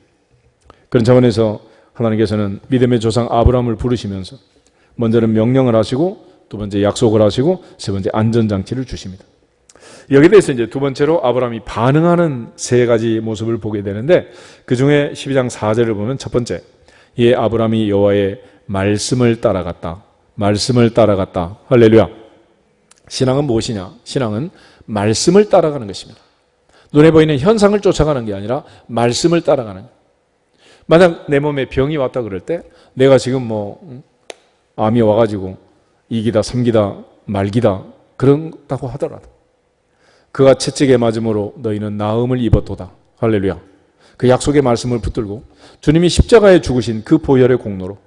그런 차원에서 하나님께서는 믿음의 조상 아브라함을 부르시면서 먼저는 명령을 하시고 두 번째 약속을 하시고 세 번째 안전장치를 주십니다. 여기에 대해서 이제 두 번째로 아브라함이 반응하는 세 가지 모습을 보게 되는데, 그 중에 12장 4절을 보면 첫 번째, 이 아브라함이 여호와의 말씀을 따라갔다. 말씀을 따라갔다. 할렐루야. 신앙은 무엇이냐? 신앙은 말씀을 따라가는 것입니다. 눈에 보이는 현상을 쫓아가는 게 아니라 말씀을 따라가는 거예요. 만약 내 몸에 병이 왔다 그럴 때 내가 지금 뭐 암이 와가지고 2기다 3기다 말기다 그런다고 하더라도 그가 채찍에 맞음으로 너희는 나음을 입었도다. 할렐루야. 그 약속의 말씀을 붙들고 주님이 십자가에 죽으신 그 보혈의 공로로,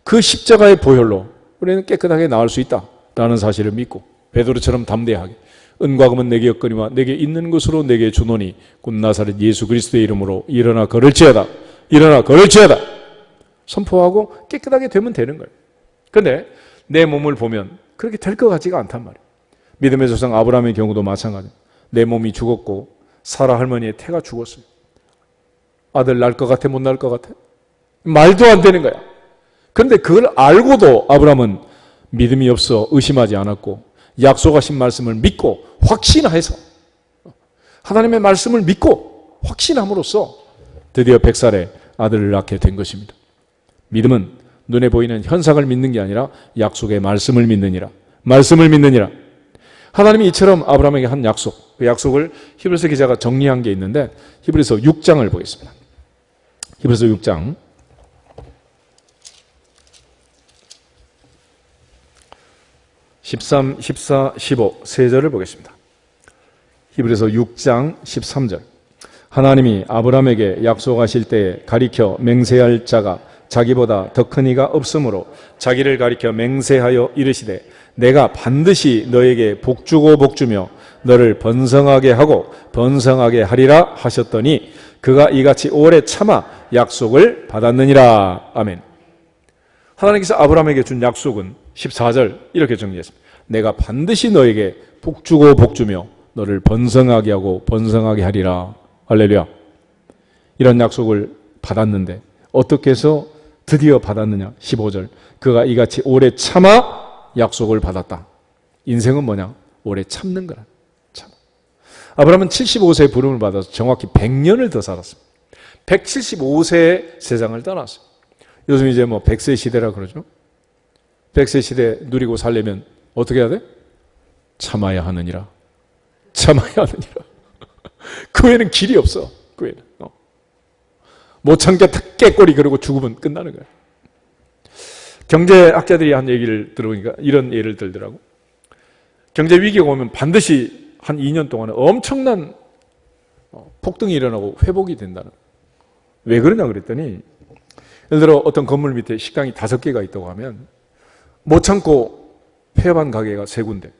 그 십자가의 보혈로 우리는 깨끗하게 나을 수 있다라는 사실을 믿고 베드로처럼 담대하게 은과 금은 내게 없거니와 내게 있는 것으로 내게 주노니 곧 나사렛 예수 그리스도의 이름으로 일어나 걸을지어다. 일어나 걸을지어다. 선포하고 깨끗하게 되면 되는 거예요. 그런데 내 몸을 보면 그렇게 될 것 같지가 않단 말이에요. 믿음의 조상 아브라함의 경우도 마찬가지예요. 내 몸이 죽었고 사라 할머니의 태가 죽었어요. 아들 낳을 것 같아 못 낳을 것 같아? 말도 안 되는 거야. 그런데 그걸 알고도 아브라함은 믿음이 없어 의심하지 않았고 약속하신 말씀을 믿고 확신해서, 하나님의 말씀을 믿고 확신함으로써 드디어 100살에 아들을 낳게 된 것입니다. 믿음은 눈에 보이는 현상을 믿는 게 아니라 약속의 말씀을 믿느니라. 말씀을 믿느니라. 하나님이 이처럼 아브라함에게 한 약속, 그 약속을 히브리서 기자가 정리한 게 있는데 히브리서 6장을 보겠습니다. 히브리서 6장 13, 14, 15 세 절을 보겠습니다. 히브리서 6장 13절. 하나님이 아브라함에게 약속하실 때에 가리켜 맹세할 자가 자기보다 더 큰 이가 없으므로 자기를 가리켜 맹세하여 이르시되 내가 반드시 너에게 복주고 복주며 너를 번성하게 하고 번성하게 하리라 하셨더니 그가 이같이 오래 참아 약속을 받았느니라. 아멘. 하나님께서 아브라함에게 준 약속은 14절 이렇게 정리했습니다. 내가 반드시 너에게 복주고 복주며 너를 번성하게 하고 번성하게 하리라. 할렐루야. 이런 약속을 받았는데 어떻게 해서 드디어 받았느냐? 15절. 그가 이같이 오래 참아 약속을 받았다. 인생은 뭐냐? 오래 참는 거라. 참. 아브라함은 75세에 부름을 받아서 정확히 100년을 더 살았습니다. 175세에 세상을 떠났어요. 요즘 이제 뭐 100세 시대라 그러죠. 100세 시대 누리고 살려면 어떻게 해야 돼? 참아야 하느니라. 참아야 하느니라. 그 외에는 길이 없어. 그 외에는. 못 참겠다 깨꼬리 그러고 죽으면 끝나는 거야. 경제학자들이 한 얘기를 들어보니까 이런 예를 들더라고. 경제 위기가 오면 반드시 한 2년 동안은 엄청난 폭등이 일어나고 회복이 된다는. 왜 그러냐 그랬더니 예를 들어 어떤 건물 밑에 식당이 5개가 있다고 하면 못 참고 폐업한 가게가 3군데,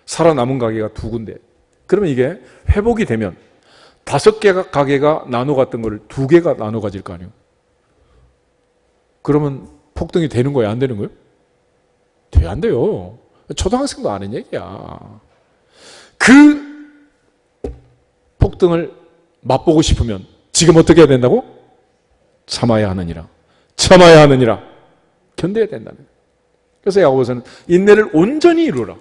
살아남은 가게가 2군데. 그러면 이게 회복이 되면 5개가 가게가 나눠 갔던 걸 2개가 나눠 가질 거 아니에요. 그러면 폭등이 되는 거예요? 안 되는 거예요? 돼, 안 돼요. 초등학생도 아는 얘기야. 그 폭등을 맛보고 싶으면 지금 어떻게 해야 된다고? 참아야 하느니라. 참아야 하느니라. 견뎌야 된다는 거예요. 그래서 야고보서는 인내를 온전히 이루라.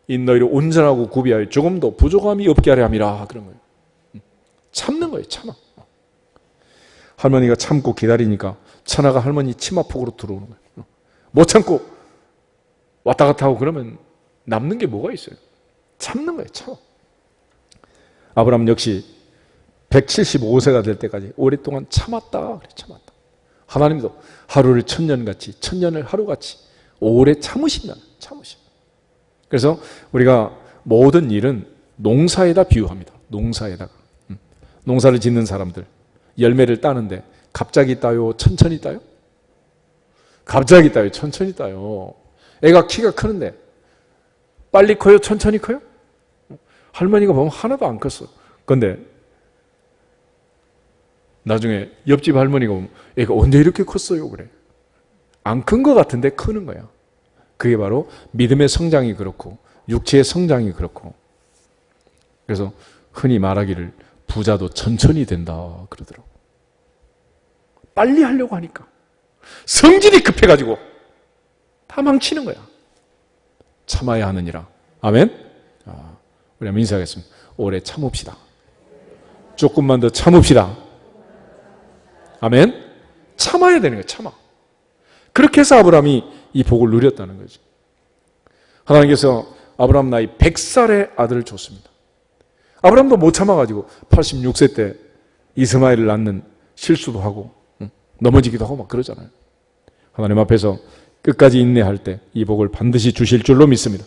인너희를 온전하고 구비하여 조금도 부족함이 없게 하려 함이라. 그런 거예요. 참는 거예요. 참아. 할머니가 참고 기다리니까 천하가 할머니 치마폭으로 들어오는 거예요. 못 참고 왔다 갔다 하고 그러면 남는 게 뭐가 있어요? 참는 거예요. 참아. 아브라함 역시 175세가 될 때까지 오랫동안 참았다. 그래, 참았다. 하나님도 하루를 1000년같이, 1000년을 하루같이 오래 참으신다. 참으신다. 그래서 우리가 모든 일은 농사에다 비유합니다. 농사에다가. 농사를 짓는 사람들, 열매를 따는데 갑자기 따요? 천천히 따요? 갑자기 따요? 천천히 따요? 애가 키가 크는데 빨리 커요? 천천히 커요? 할머니가 보면 하나도 안 컸어. 그런데 나중에 옆집 할머니가 보면 애가 언제 이렇게 컸어요? 그래. 안 큰 것 같은데 크는 거야. 그게 바로 믿음의 성장이 그렇고 육체의 성장이 그렇고. 그래서 흔히 말하기를 부자도 천천히 된다 그러더라고. 빨리 하려고 하니까 성질이 급해가지고 다 망치는 거야. 참아야 하느니라. 아멘. 우리 한번 인사하겠습니다. 오래 참읍시다. 조금만 더 참읍시다. 아멘. 참아야 되는 거야. 참아. 그렇게 해서 아브라함이 이 복을 누렸다는 거죠. 하나님께서 아브라함 나이 100살의 아들을 줬습니다. 아브라함도 못 참아가지고 86세 때 이스마엘을 낳는 실수도 하고 넘어지기도 하고 막 그러잖아요. 하나님 앞에서 끝까지 인내할 때 이 복을 반드시 주실 줄로 믿습니다.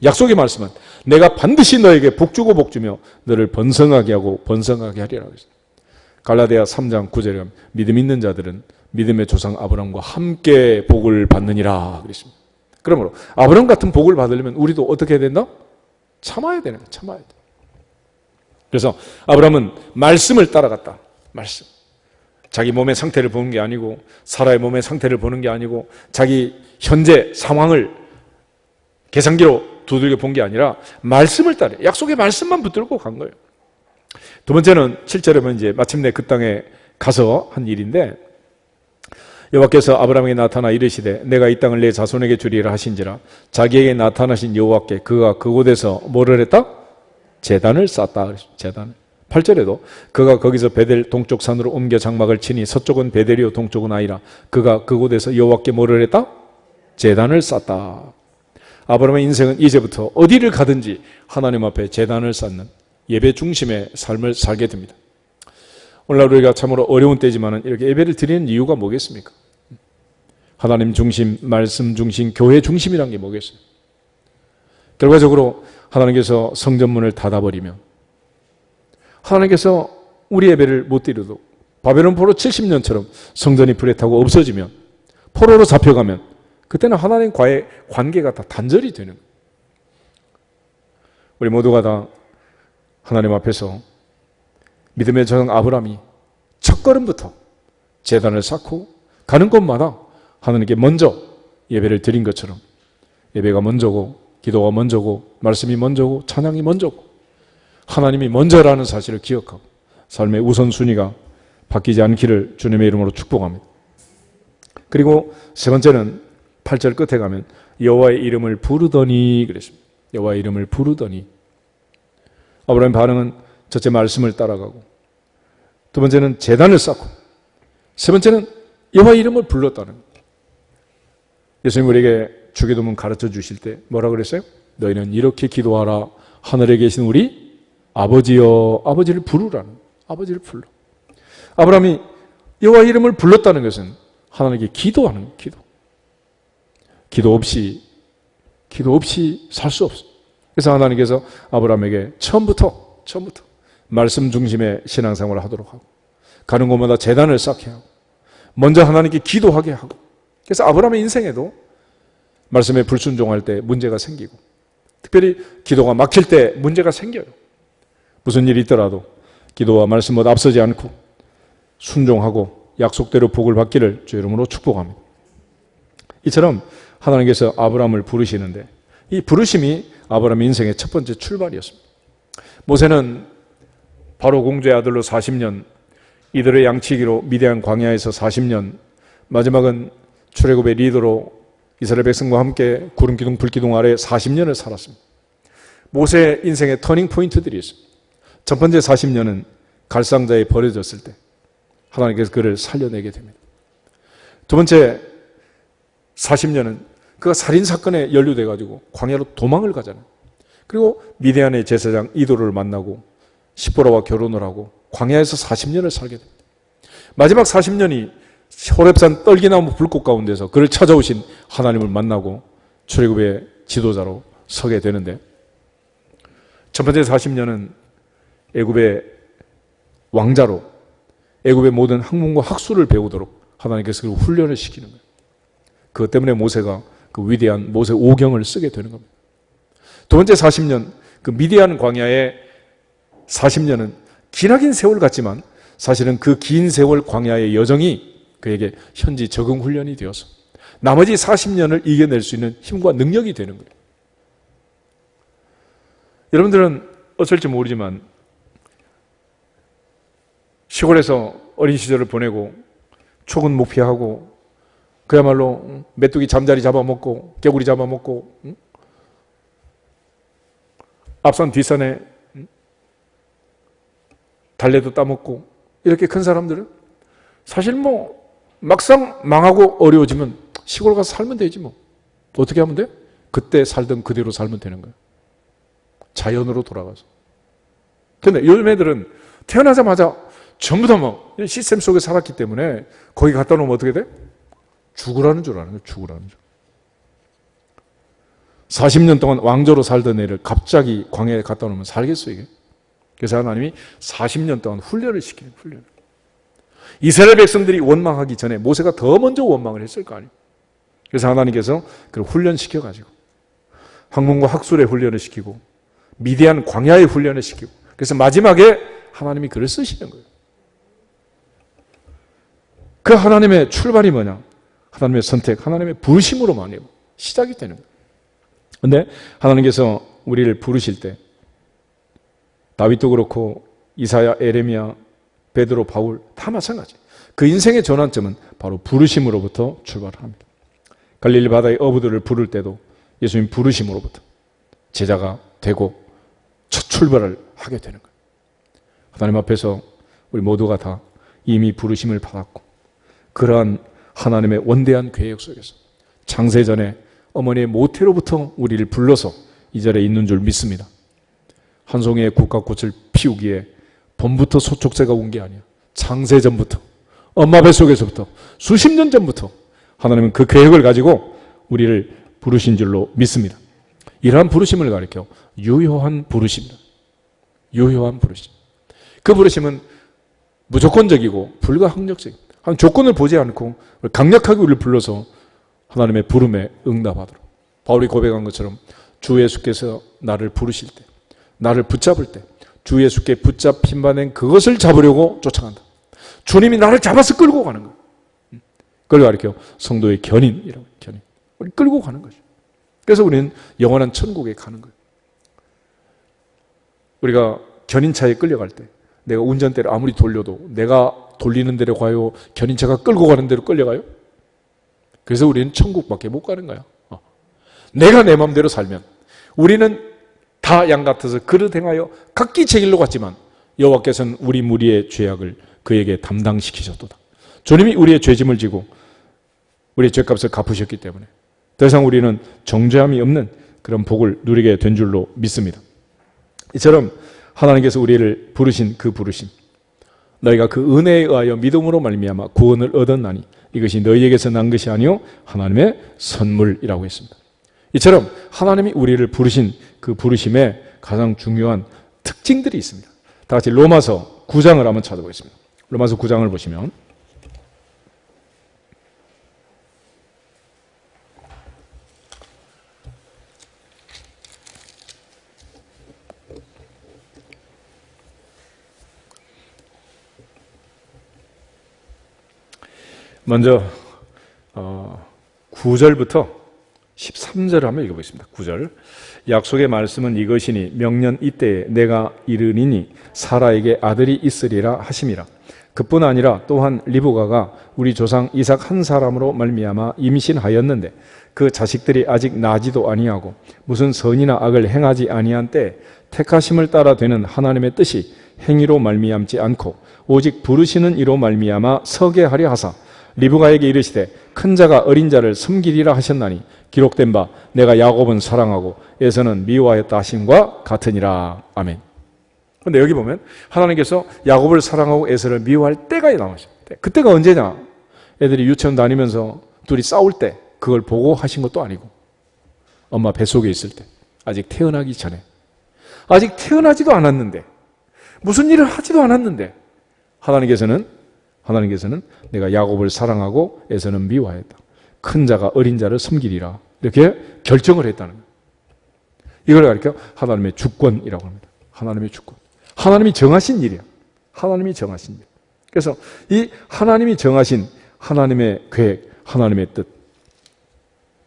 약속의 말씀은 내가 반드시 너에게 복 주고 복 주며 너를 번성하게 하고 번성하게 하리라 그랬습니다. 갈라디아 3장 9절에 가면 믿음 있는 자들은 믿음의 조상 아브라함과 함께 복을 받느니라 그랬습니다. 그러므로 아브라함 같은 복을 받으려면 우리도 어떻게 해야 된다? 참아야 되는 거야. 참아야 돼. 그래서 아브라함은 말씀을 따라갔다. 말씀. 자기 몸의 상태를 보는 게 아니고 사라의 몸의 상태를 보는 게 아니고 자기 현재 상황을 계산기로 두들겨 본 게 아니라 말씀을 따라 약속의 말씀만 붙들고 간 거예요. 두 번째는 7절에 보면 이제 마침내 그 땅에 가서 한 일인데 여호와께서 아브라함에게 나타나 이르시되 내가 이 땅을 내 자손에게 주리라 하신지라 자기에게 나타나신 여호와께 그가 그곳에서 뭐를 했다? 제단을 쌓았다. 제단을. 8절에도 그가 거기서 베델 동쪽 산으로 옮겨 장막을 치니 서쪽은 베델이요 동쪽은 아이라 그가 그곳에서 여호와께 뭐를 했다? 제단을 쌓았다. 아브라함의 인생은 이제부터 어디를 가든지 하나님 앞에 제단을 쌓는 예배 중심의 삶을 살게 됩니다. 오늘날 우리가 참으로 어려운 때지만 이렇게 예배를 드리는 이유가 뭐겠습니까? 하나님 중심, 말씀 중심, 교회 중심이란 게 뭐겠어요? 결과적으로 하나님께서 성전문을 닫아버리면 하나님께서 우리 예배를 못 드려도 바벨론 포로 70년처럼 성전이 불에 타고 없어지면 포로로 잡혀가면 그때는 하나님과의 관계가 다 단절이 되는 거예요. 우리 모두가 다 하나님 앞에서 믿음의 조상 아브라함이 첫걸음부터 제단을 쌓고 가는 곳마다 하나님께 먼저 예배를 드린 것처럼 예배가 먼저고 기도가 먼저고 말씀이 먼저고 찬양이 먼저고 하나님이 먼저라는 사실을 기억하고 삶의 우선순위가 바뀌지 않기를 주님의 이름으로 축복합니다. 그리고 세 번째는 8절 끝에 가면 여호와의 이름을 부르더니 그랬습니다. 여호와의 이름을 부르더니. 아브라함의 반응은 첫째 말씀을 따라가고, 두 번째는 제단을 쌓고, 세 번째는 여호와의 이름을 불렀다는 거예요. 예수님 우리에게 주기도문 가르쳐 주실 때 뭐라 그랬어요? 너희는 이렇게 기도하라. 하늘에 계신 우리 아버지여. 아버지를 부르라는 거예요. 아버지를 불러. 아브라함이 여호와의 이름을 불렀다는 것은 하나님께 기도하는 거예요. 기도 없이 살 수 없어요. 그래서 하나님께서 아브라함에게 처음부터 말씀 중심의 신앙생활을 하도록 하고, 가는 곳마다 제단을 쌓게 하고, 먼저 하나님께 기도하게 하고. 그래서 아브라함의 인생에도 말씀에 불순종할 때 문제가 생기고, 특별히 기도가 막힐 때 문제가 생겨요. 무슨 일이 있더라도 기도와 말씀보다 앞서지 않고 순종하고 약속대로 복을 받기를 주 이름으로 축복합니다. 이처럼 하나님께서 아브라함을 부르시는데, 이 부르심이 아브라함 인생의 첫 번째 출발이었습니다. 모세는 바로 공주의 아들로 40년, 이들의 양치기로 미디안 광야에서 40년, 마지막은 출애굽의 리더로 이스라엘 백성과 함께 구름기둥 불기둥 아래 40년을 살았습니다. 모세의 인생의 터닝 포인트들이 있습니다. 첫 번째 40년은 갈상자에 버려졌을 때 하나님께서 그를 살려내게 됩니다. 두 번째 40년은 그가 살인사건에 연루돼가지고 광야로 도망을 가잖아요. 그리고 미디안의 제사장 이도를 만나고 시보라와 결혼을 하고 광야에서 40년을 살게 됩니다. 마지막 40년이 호렙산 떨기나무 불꽃 가운데서 그를 찾아오신 하나님을 만나고 출애굽의 지도자로 서게 되는데, 첫 번째 40년은 애굽의 왕자로 애굽의 모든 학문과 학술을 배우도록 하나님께서 그를 훈련을 시키는 거예요. 그것 때문에 모세가 그 위대한 모세 오경을 쓰게 되는 겁니다. 두 번째 40년, 그 미디안 광야의 40년은 기나긴 세월 같지만 사실은 그 긴 세월 광야의 여정이 그에게 현지 적응 훈련이 되어서 나머지 40년을 이겨낼 수 있는 힘과 능력이 되는 거예요. 여러분들은 어쩔지 모르지만 시골에서 어린 시절을 보내고 촉은 목피하고 그야말로 메뚜기 잠자리 잡아먹고 개구리 잡아먹고 앞산 뒷산에 달래도 따먹고 이렇게 큰 사람들은 사실 막상 망하고 어려워지면 시골 가서 살면 되지 뭐. 어떻게 하면 돼? 그때 살던 그대로 살면 되는 거예요. 자연으로 돌아가서. 근데 요즘 애들은 태어나자마자 전부 다 시스템 속에 살았기 때문에 거기 갖다 놓으면 어떻게 돼? 죽으라는 줄 아는 거예요. 죽으라는 줄. 40년 동안 왕조로 살던 애를 갑자기 광야에 갖다 놓으면 살겠어 이게? 그래서 하나님이 40년 동안 훈련을 시키는 훈련. 이스라엘 백성들이 원망하기 전에 모세가 더 먼저 원망을 했을 거 아니에요. 그래서 하나님께서 그를 훈련시켜가지고 학문과 학술의 훈련을 시키고 미디안 광야의 훈련을 시키고, 그래서 마지막에 하나님이 그를 쓰시는 거예요. 그 하나님의 출발이 뭐냐? 하나님의 선택, 하나님의 부르심으로만 시작이 되는 거예요. 그런데 하나님께서 우리를 부르실 때 다윗도 그렇고 이사야, 에레미야, 베드로, 바울 다 마찬가지. 그 인생의 전환점은 바로 부르심으로부터 출발합니다. 갈릴리 바다의 어부들을 부를 때도 예수님 부르심으로부터 제자가 되고 첫 출발을 하게 되는 거예요. 하나님 앞에서 우리 모두가 다 이미 부르심을 받았고 그러한 하나님의 원대한 계획 속에서 창세전에 어머니의 모태로부터 우리를 불러서 이 자리에 있는 줄 믿습니다. 한 송이의 국화꽃을 피우기에 봄부터 소촉새가 온 게 아니야. 창세전부터, 엄마 뱃속에서부터 수십 년 전부터 하나님은 그 계획을 가지고 우리를 부르신 줄로 믿습니다. 이러한 부르심을 가리켜 유효한 부르심이다. 유효한 부르심. 그 부르심은 무조건적이고 불가항력적이다. 한 조건을 보지 않고 강력하게 우리를 불러서 하나님의 부름에 응답하도록. 바울이 고백한 것처럼 주 예수께서 나를 부르실 때, 나를 붙잡을 때 주 예수께 붙잡힌 바 된 그것을 잡으려고 쫓아간다. 주님이 나를 잡아서 끌고 가는 거예요. 그걸 가리켜 성도의 견인이라고. 견인. 우리 끌고 가는 거죠. 그래서 우리는 영원한 천국에 가는 거예요. 우리가 견인차에 끌려갈 때 내가 운전대를 아무리 돌려도 내가 돌리는 대로 가요? 견인차가 끌고 가는 대로 끌려가요? 그래서 우리는 천국밖에 못 가는 거야. 내가 내 마음대로 살면 우리는 다 양 같아서 그릇 행하여 각기 제 길로 갔지만 여호와께서는 우리 무리의 죄악을 그에게 담당시키셨도다. 주님이 우리의 죄짐을 지고 우리의 죄값을 갚으셨기 때문에 더 이상 우리는 정죄함이 없는 그런 복을 누리게 된 줄로 믿습니다. 이처럼 하나님께서 우리를 부르신 그 부르심, 너희가 그 은혜에 의하여 믿음으로 말미암아 구원을 얻었나니 이것이 너희에게서 난 것이 아니요 하나님의 선물이라고 했습니다. 이처럼 하나님이 우리를 부르신 그 부르심에 가장 중요한 특징들이 있습니다. 다 같이 로마서 9장을 한번 찾아보겠습니다. 로마서 9장을 보시면 먼저 9절부터 13절을 한번 읽어보겠습니다. 9절. 약속의 말씀은 이것이니 명년 이때에 내가 이르리니 사라에게 아들이 있으리라 하심이라. 그뿐 아니라 또한 리브가가 우리 조상 이삭 한 사람으로 말미암아 임신하였는데 그 자식들이 아직 나지도 아니하고 무슨 선이나 악을 행하지 아니한 때에 택하심을 따라 되는 하나님의 뜻이 행위로 말미암지 않고 오직 부르시는 이로 말미암아 서게 하려 하사 리브가에게 이르시되 큰 자가 어린 자를 섬기리라 하셨나니 기록된 바 내가 야곱은 사랑하고 에서는 미워하였다 하심과 같으니라. 아멘. 그런데 여기 보면 하나님께서 야곱을 사랑하고 에서를 미워할 때가 나오죠. 그때가 언제냐? 애들이 유치원 다니면서 둘이 싸울 때 그걸 보고 하신 것도 아니고 엄마 뱃속에 있을 때 아직 태어나기 전에 아직 태어나지도 않았는데 무슨 일을 하지도 않았는데 하나님께서는 내가 야곱을 사랑하고 에서는 미워하였다. 큰 자가 어린 자를 섬기리라. 이렇게 결정을 했다는 거예요. 이걸 가리켜 하나님의 주권이라고 합니다. 하나님의 주권. 하나님이 정하신 일이야. 하나님이 정하신 일. 그래서 이 하나님이 정하신 하나님의 계획, 하나님의 뜻.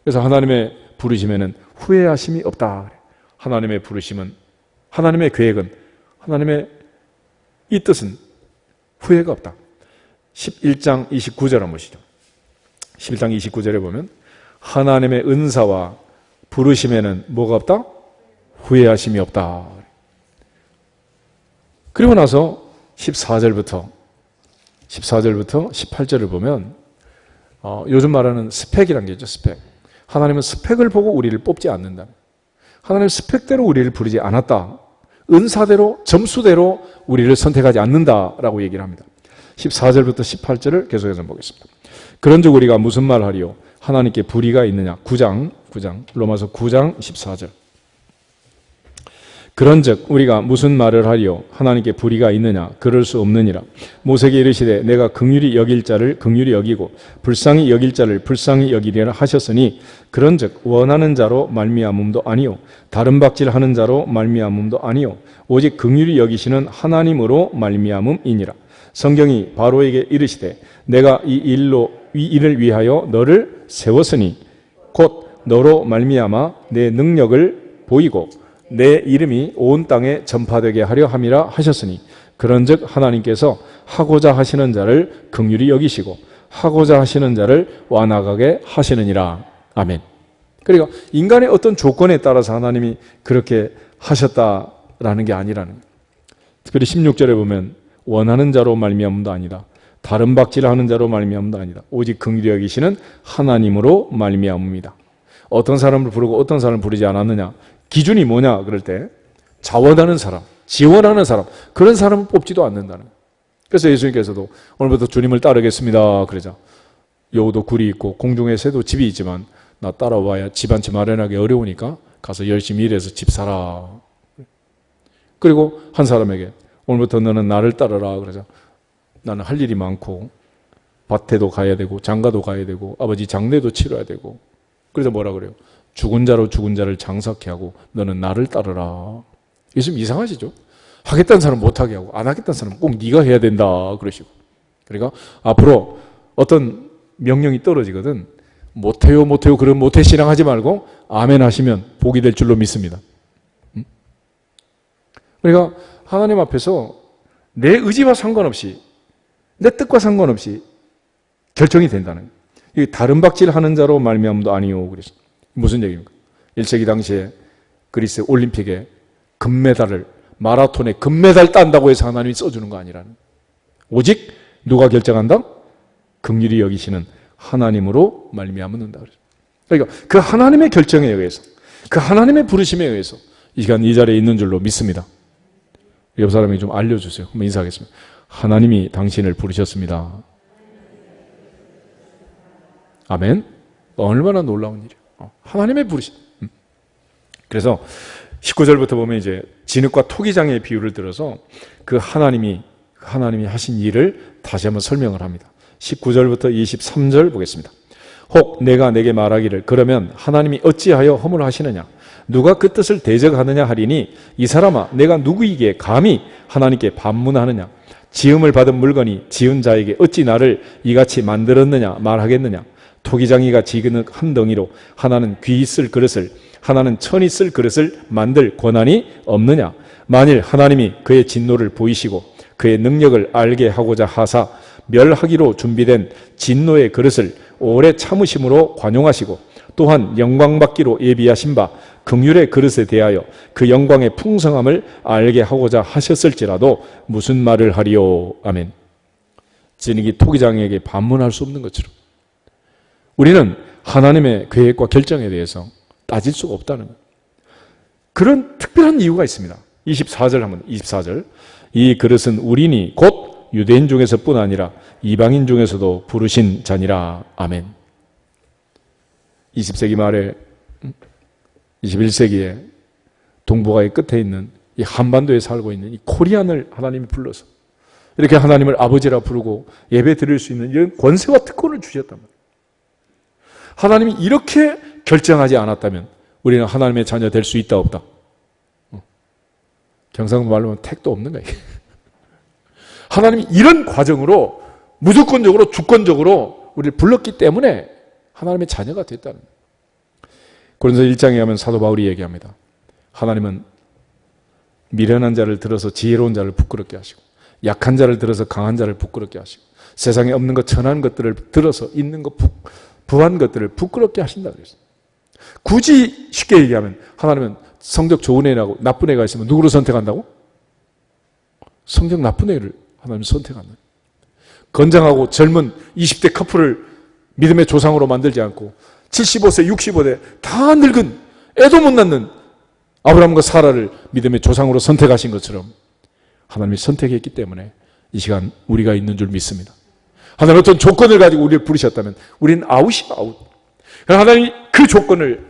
그래서 하나님의 부르심에는 후회하심이 없다. 하나님의 부르심은, 하나님의 계획은, 하나님의 이 뜻은 후회가 없다. 11장 29절 한번 보시죠. 11장 29절에 보면 하나님의 은사와 부르심에는 뭐가 없다? 후회하심이 없다. 그리고 나서 14절부터 18절을 보면 요즘 말하는 스펙이라는 게 있죠. 스펙. 하나님은 스펙을 보고 우리를 뽑지 않는다. 하나님은 스펙대로 우리를 부르지 않았다. 은사대로 점수대로 우리를 선택하지 않는다라고 얘기를 합니다. 14절부터 18절을 계속해서 보겠습니다. 그런즉 우리가 무슨 말 하리요? 하나님께 불의가 있느냐? 9장 로마서 9장 14절. 그런즉 우리가 무슨 말을 하리요? 하나님께 불의가 있느냐? 그럴 수 없느니라. 모세에게 이르시되 내가 긍휼히 여길 자를 긍휼히 여기고 불쌍히 여길 자를 불쌍히 여기리라 하셨으니 그런즉 원하는 자로 말미암음도 아니요 다른 박질하는 자로 말미암음도 아니요 오직 긍휼히 여기시는 하나님으로 말미암음이니라. 성경이 바로에게 이르시되 내가 이 일을 위하여 너를 세웠으니 곧 너로 말미암아 내 능력을 보이고 내 이름이 온 땅에 전파되게 하려 함이라 하셨으니 그런즉 하나님께서 하고자 하시는 자를 긍휼히 여기시고 하고자 하시는 자를 완악하게 하시느니라. 아멘. 그러니까 인간의 어떤 조건에 따라서 하나님이 그렇게 하셨다라는 게 아니라는 거예요. 특별히 16절에 보면 원하는 자로 말미암음도 아니다. 다른 박질하는 자로 말미암음도 아니다. 오직 긍휼히 여기시는 하나님으로 말미암음이다. 어떤 사람을 부르고 어떤 사람을 부르지 않았느냐? 기준이 뭐냐? 그럴 때 자원하는 사람, 지원하는 사람, 그런 사람은 뽑지도 않는다는 거예요. 그래서 예수님께서도 오늘부터 주님을 따르겠습니다. 그러자 여우도 굴이 있고 공중의 새도 집이 있지만 나 따라와야 집 한 채 마련하기 어려우니까 가서 열심히 일해서 집 사라. 그리고 한 사람에게 오늘부터 너는 나를 따르라. 그러자 나는 할 일이 많고 밭에도 가야 되고 장가도 가야 되고 아버지 장례도 치러야 되고 그래서 뭐라 그래요? 죽은 자로 죽은 자를 장사케 하고 너는 나를 따르라. 이게 좀 이상하시죠? 하겠다는 사람 못하게 하고 안 하겠다는 사람 꼭 네가 해야 된다 그러시고 그러니까 앞으로 어떤 명령이 떨어지거든 못해요 그런 모태신앙하지 말고 아멘 하시면 복이 될 줄로 믿습니다. 그러니까 하나님 앞에서 내 의지와 상관없이 내 뜻과 상관없이 결정이 된다는 거예요. 이 다른 박질하는 자로 말미암음도 아니요. 그래서 무슨 얘기입니까? 1세기 당시에 그리스 올림픽에 금메달을 마라톤에 금메달 딴다고 해서 하나님이 써주는 거 아니라는. 오직 누가 결정한다? 긍휼히 여기시는 하나님으로 말미암는다. 그러니까 그 하나님의 결정에 의해서, 그 하나님의 부르심에 의해서 이 시간 이 자리에 있는 줄로 믿습니다. 옆 사람이 좀 알려주세요. 한번 인사하겠습니다. 하나님이 당신을 부르셨습니다. 아멘. 얼마나 놀라운 일이에요. 하나님의 부르심. 그래서 19절부터 보면 이제 진흙과 토기장의 비유를 들어서 그 하나님이 하신 일을 다시 한번 설명을 합니다. 19절부터 23절 보겠습니다. 혹 내가 내게 말하기를 그러면 하나님이 어찌하여 허물하시느냐 누가 그 뜻을 대적하느냐 하리니 이 사람아 내가 누구이기에 감히 하나님께 반문하느냐 지음을 받은 물건이 지은 자에게 어찌 나를 이같이 만들었느냐 말하겠느냐 토기장이가 지그넉 한 덩이로 하나는 귀 있을 그릇을 하나는 천 있을 그릇을 만들 권한이 없느냐 만일 하나님이 그의 진노를 보이시고 그의 능력을 알게 하고자 하사 멸하기로 준비된 진노의 그릇을 오래 참으심으로 관용하시고 또한 영광받기로 예비하신 바 긍휼의 그릇에 대하여 그 영광의 풍성함을 알게 하고자 하셨을지라도 무슨 말을 하리요. 아멘. 진흙이 토기장에게 반문할 수 없는 것처럼 우리는 하나님의 계획과 결정에 대해서 따질 수가 없다는 것. 그런 특별한 이유가 있습니다. 24절 한번 24절 이 그릇은 우리니 곧 유대인 중에서뿐 아니라 이방인 중에서도 부르신 자니라. 아멘. 20세기 말에 21세기에 동북아의 끝에 있는 이 한반도에 살고 있는 이 코리안을 하나님이 불러서 이렇게 하나님을 아버지라 부르고 예배 드릴 수 있는 이런 권세와 특권을 주셨단 말이에요. 하나님이 이렇게 결정하지 않았다면 우리는 하나님의 자녀 될 수 있다 없다? 경상도 말로 하면 택도 없는 거예요. 하나님이 이런 과정으로 무조건적으로 주권적으로 우리를 불렀기 때문에 하나님의 자녀가 됐다는 거예요. 고린도서 1장에 가면 사도 바울이 얘기합니다. 하나님은 미련한 자를 들어서 지혜로운 자를 부끄럽게 하시고 약한 자를 들어서 강한 자를 부끄럽게 하시고 세상에 없는 것 천한 것들을 들어서 있는 것 부한 것들을 부끄럽게 하신다 그랬어요. 굳이 쉽게 얘기하면 하나님은 성적 좋은 애라고 나쁜 애가 있으면 누구를 선택한다고? 성적 나쁜 애를 하나님은 선택한다. 건장하고 젊은 20대 커플을 믿음의 조상으로 만들지 않고 75세, 65세 다 늙은 애도 못 낳는 아브라함과 사라를 믿음의 조상으로 선택하신 것처럼 하나님이 선택했기 때문에 이 시간 우리가 있는 줄 믿습니다. 하나님 어떤 조건을 가지고 우리를 부르셨다면 우리는 아웃이야 아웃. 하나님이 그 조건을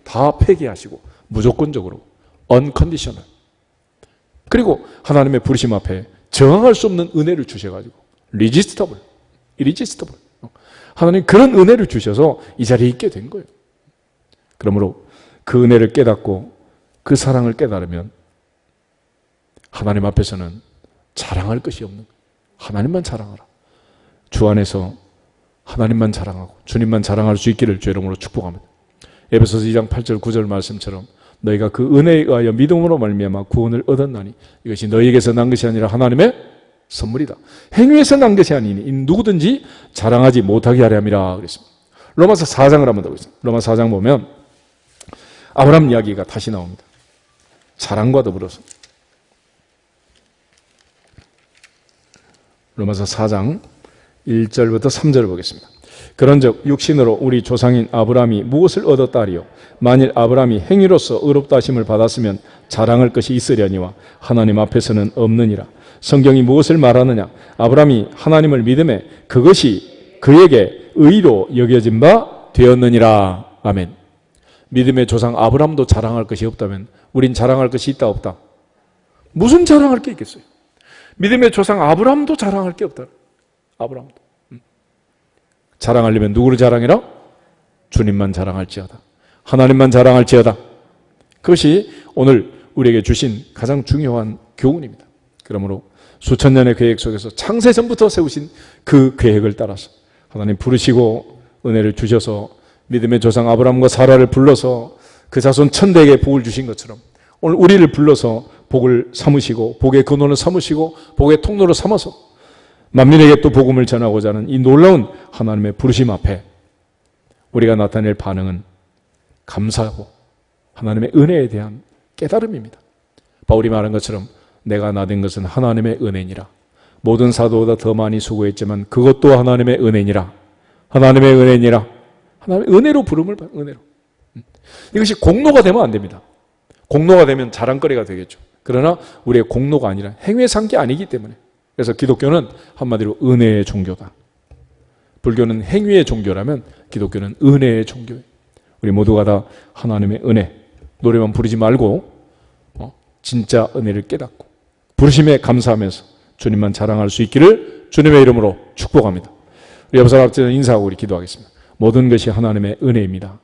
다 폐기하시고 무조건적으로 unconditional 그리고 하나님의 부르심 앞에 저항할 수 없는 은혜를 주셔가지고 irresistible 하나님 그런 은혜를 주셔서 이 자리에 있게 된 거예요. 그러므로 그 은혜를 깨닫고 그 사랑을 깨달으면 하나님 앞에서는 자랑할 것이 없는 거예요. 하나님만 자랑하라. 주 안에서 하나님만 자랑하고 주님만 자랑할 수 있기를 주 이름으로 축복합니다. 에베소서 2장 8절 9절 말씀처럼 너희가 그 은혜에 의하여 믿음으로 말미암아 구원을 얻었나니 이것이 너희에게서 난 것이 아니라 하나님의 선물이다. 행위에서 난 것이 아니니 누구든지 자랑하지 못하게 하려 함이라 그랬습니다. 로마서 4장을 한번 더 보겠습니다. 로마서 4장 보면 아브라함 이야기가 다시 나옵니다. 자랑과 더불어서 로마서 4장 1절부터 3절을 보겠습니다. 그런즉 육신으로 우리 조상인 아브라함이 무엇을 얻었다 하리요? 만일 아브라함이 행위로서 의롭다 하심을 받았으면 자랑할 것이 있으려니와 하나님 앞에서는 없느니라. 성경이 무엇을 말하느냐? 아브라함이 하나님을 믿음에 그것이 그에게 의로 여겨진 바 되었느니라. 아멘. 믿음의 조상 아브라함도 자랑할 것이 없다면 우린 자랑할 것이 있다 없다? 무슨 자랑할 게 있겠어요? 믿음의 조상 아브라함도 자랑할 게 없다. 아브라함도. 자랑하려면 누구를 자랑해라? 주님만 자랑할지어다. 하나님만 자랑할지어다. 그것이 오늘 우리에게 주신 가장 중요한 교훈입니다. 그러므로 수천 년의 계획 속에서 창세전부터 세우신 그 계획을 따라서 하나님 부르시고 은혜를 주셔서 믿음의 조상 아브라함과 사라를 불러서 그 자손 천대에게 복을 주신 것처럼 오늘 우리를 불러서 복을 삼으시고 복의 근원을 삼으시고 복의 통로를 삼아서 만민에게 또 복음을 전하고자 하는 이 놀라운 하나님의 부르심 앞에 우리가 나타낼 반응은 감사하고 하나님의 은혜에 대한 깨달음입니다. 바울이 말한 것처럼 내가 나된 것은 하나님의 은혜니라. 모든 사도보다 더 많이 수고했지만 그것도 하나님의 은혜니라. 하나님의 은혜니라. 하나님의 은혜로 부름을 받 은혜로. 이것이 공로가 되면 안 됩니다. 공로가 되면 자랑거리가 되겠죠. 그러나 우리의 공로가 아니라 행위에 산 게 아니기 때문에. 그래서 기독교는 한마디로 은혜의 종교다. 불교는 행위의 종교라면 기독교는 은혜의 종교예요. 우리 모두가 다 하나님의 은혜, 노래만 부르지 말고 진짜 은혜를 깨닫고 부르심에 감사하면서 주님만 자랑할 수 있기를 주님의 이름으로 축복합니다. 우리 옆 사람 앞에서 인사하고 우리 기도하겠습니다. 모든 것이 하나님의 은혜입니다.